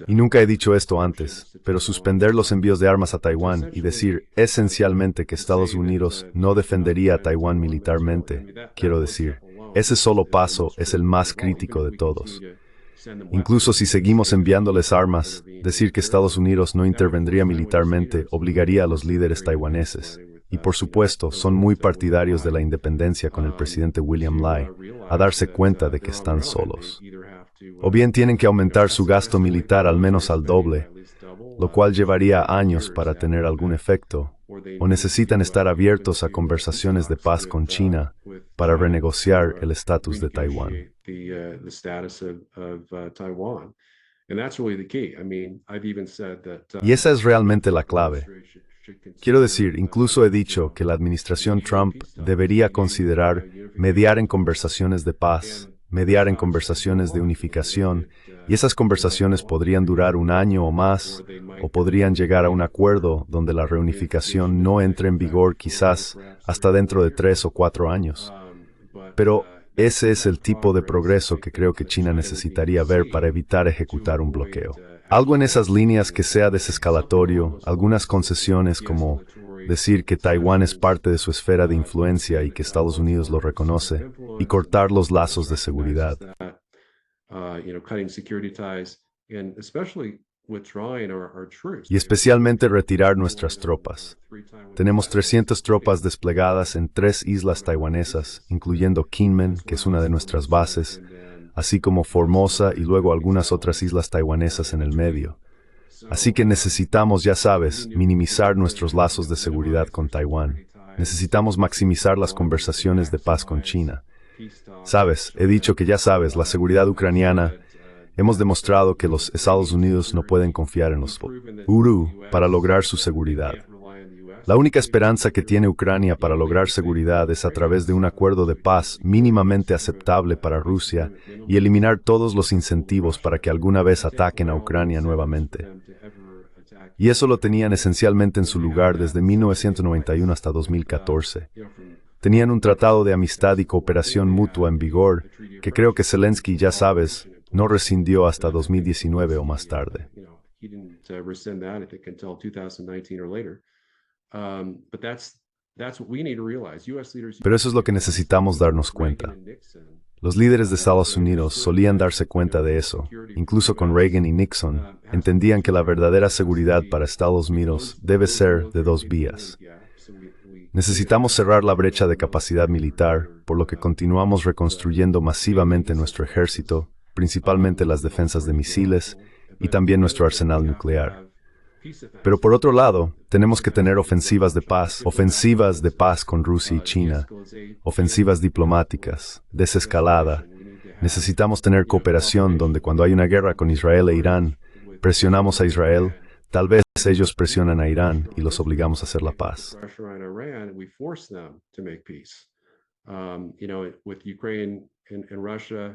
Y nunca he dicho esto antes, pero suspender los envíos de armas a Taiwán y decir esencialmente que Estados Unidos no defendería a Taiwán militarmente, quiero decir, ese solo paso es el más crítico de todos. Incluso si seguimos enviándoles armas, decir que Estados Unidos no intervendría militarmente obligaría a los líderes taiwaneses, y por supuesto son muy partidarios de la independencia con el presidente William Lai, a darse cuenta de que están solos. O bien tienen que aumentar su gasto militar al menos al doble, lo cual llevaría años para tener algún efecto, o necesitan estar abiertos a conversaciones de paz con China para renegociar el estatus de Taiwán. Y esa es realmente la clave. Quiero decir, incluso he dicho que la administración Trump debería considerar mediar en conversaciones de paz, mediar en conversaciones de unificación, y esas conversaciones podrían durar un año o más, o podrían llegar a un acuerdo donde la reunificación no entre en vigor quizás hasta dentro de 3 o 4 años. Pero ese es el tipo de progreso que creo que China necesitaría ver para evitar ejecutar un bloqueo. Algo en esas líneas que sea desescalatorio, algunas concesiones como decir que Taiwán es parte de su esfera de influencia y que Estados Unidos lo reconoce, y cortar los lazos de seguridad. Y especialmente retirar nuestras tropas. Tenemos 300 tropas desplegadas en 3 islas taiwanesas, incluyendo Kinmen, que es una de nuestras bases, así como Formosa y luego algunas otras islas taiwanesas en el medio. Así que necesitamos, ya sabes, minimizar nuestros lazos de seguridad con Taiwán. Necesitamos maximizar las conversaciones de paz con China. Sabes, he dicho que ya sabes, la seguridad ucraniana. Hemos demostrado que los Estados Unidos no pueden confiar en los Uru para lograr su seguridad. La única esperanza que tiene Ucrania para lograr seguridad es a través de un acuerdo de paz mínimamente aceptable para Rusia y eliminar todos los incentivos para que alguna vez ataquen a Ucrania nuevamente. Y eso lo tenían esencialmente en su lugar desde 1991 hasta 2014. Tenían un tratado de amistad y cooperación mutua en vigor que creo que Zelensky, ya sabes, no rescindió hasta 2019 o más tarde. Pero eso es lo que necesitamos darnos cuenta. Los líderes de Estados Unidos solían darse cuenta de eso. Incluso con Reagan y Nixon, entendían que la verdadera seguridad para Estados Unidos debe ser de 2 vías. Necesitamos cerrar la brecha de capacidad militar, por lo que continuamos reconstruyendo masivamente nuestro ejército, principalmente las defensas de misiles y también nuestro arsenal nuclear. Pero por otro lado, tenemos que tener ofensivas de paz con Rusia y China, ofensivas diplomáticas, desescalada. Necesitamos tener cooperación donde cuando hay una guerra con Israel e Irán, presionamos a Israel, tal vez ellos presionan a Irán y los obligamos a hacer la paz.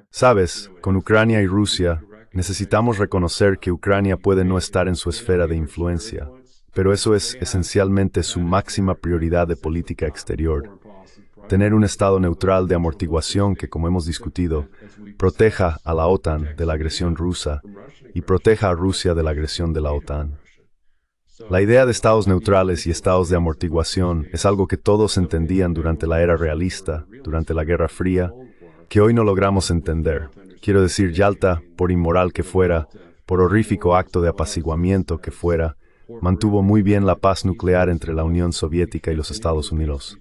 Sabes, con Ucrania y Rusia, necesitamos reconocer que Ucrania puede no estar en su esfera de influencia, pero eso es esencialmente su máxima prioridad de política exterior. Tener un estado neutral de amortiguación que, como hemos discutido, proteja a la OTAN de la agresión rusa y proteja a Rusia de la agresión de la OTAN. La idea de estados neutrales y estados de amortiguación es algo que todos entendían durante la era realista, durante la Guerra Fría, que hoy no logramos entender. Quiero decir, Yalta, por inmoral que fuera, por horrífico acto de apaciguamiento que fuera, mantuvo muy bien la paz nuclear entre la Unión Soviética y los Estados Unidos.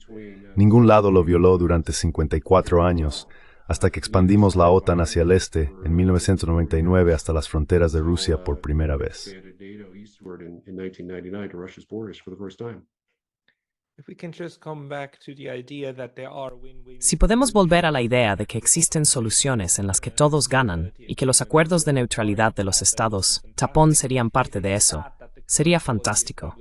Ningún lado lo violó durante 54 años, hasta que expandimos la OTAN hacia el este en 1999 hasta las fronteras de Rusia por primera vez. Si podemos volver a la idea de que existen soluciones en las que todos ganan y que los acuerdos de neutralidad de los estados, tapón, serían parte de eso, sería fantástico.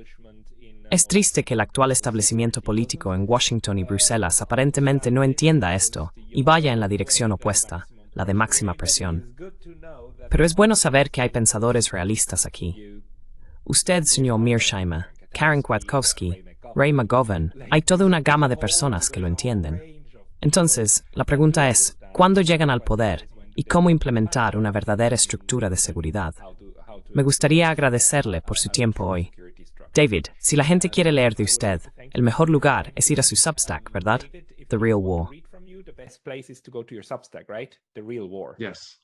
Es triste que el actual establecimiento político en Washington y Bruselas aparentemente no entienda esto y vaya en la dirección opuesta, la de máxima presión. Pero es bueno saber que hay pensadores realistas aquí. Usted, señor Mearsheimer, Karen Kwiatkowski, Ray McGovern, hay toda una gama de personas que lo entienden. Entonces, la pregunta es, ¿cuándo llegan al poder y cómo implementar una verdadera estructura de seguridad? Me gustaría agradecerle por su tiempo hoy. David, si la gente quiere leer de usted, el mejor lugar es ir a su Substack, ¿verdad? The Real War. Yes.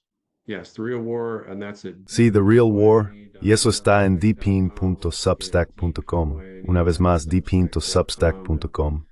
Yes, The Real War, and that's it. Sí, The Real War, y eso está en dpin.substack.com. Una vez más, dpin.substack.com.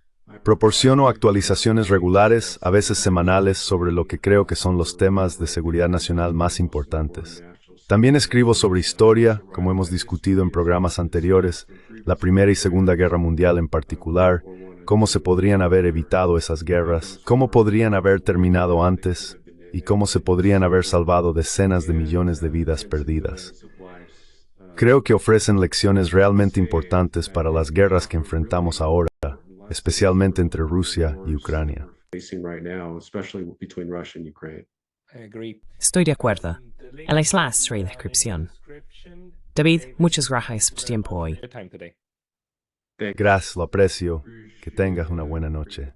Proporciono actualizaciones regulares, a veces semanales, sobre lo que creo que son los temas de seguridad nacional más importantes. También escribo sobre historia, como hemos discutido en programas anteriores, la Primera y Segunda Guerra Mundial en particular, cómo se podrían haber evitado esas guerras, cómo podrían haber terminado antes, y cómo se podrían haber salvado decenas de millones de vidas perdidas. Creo que ofrecen lecciones realmente importantes para las guerras que enfrentamos ahora, especialmente entre Rusia y Ucrania. Estoy de acuerdo. El isla es la descripción. David, muchas gracias por tu tiempo hoy. Gracias, lo aprecio. Que tengas una buena noche.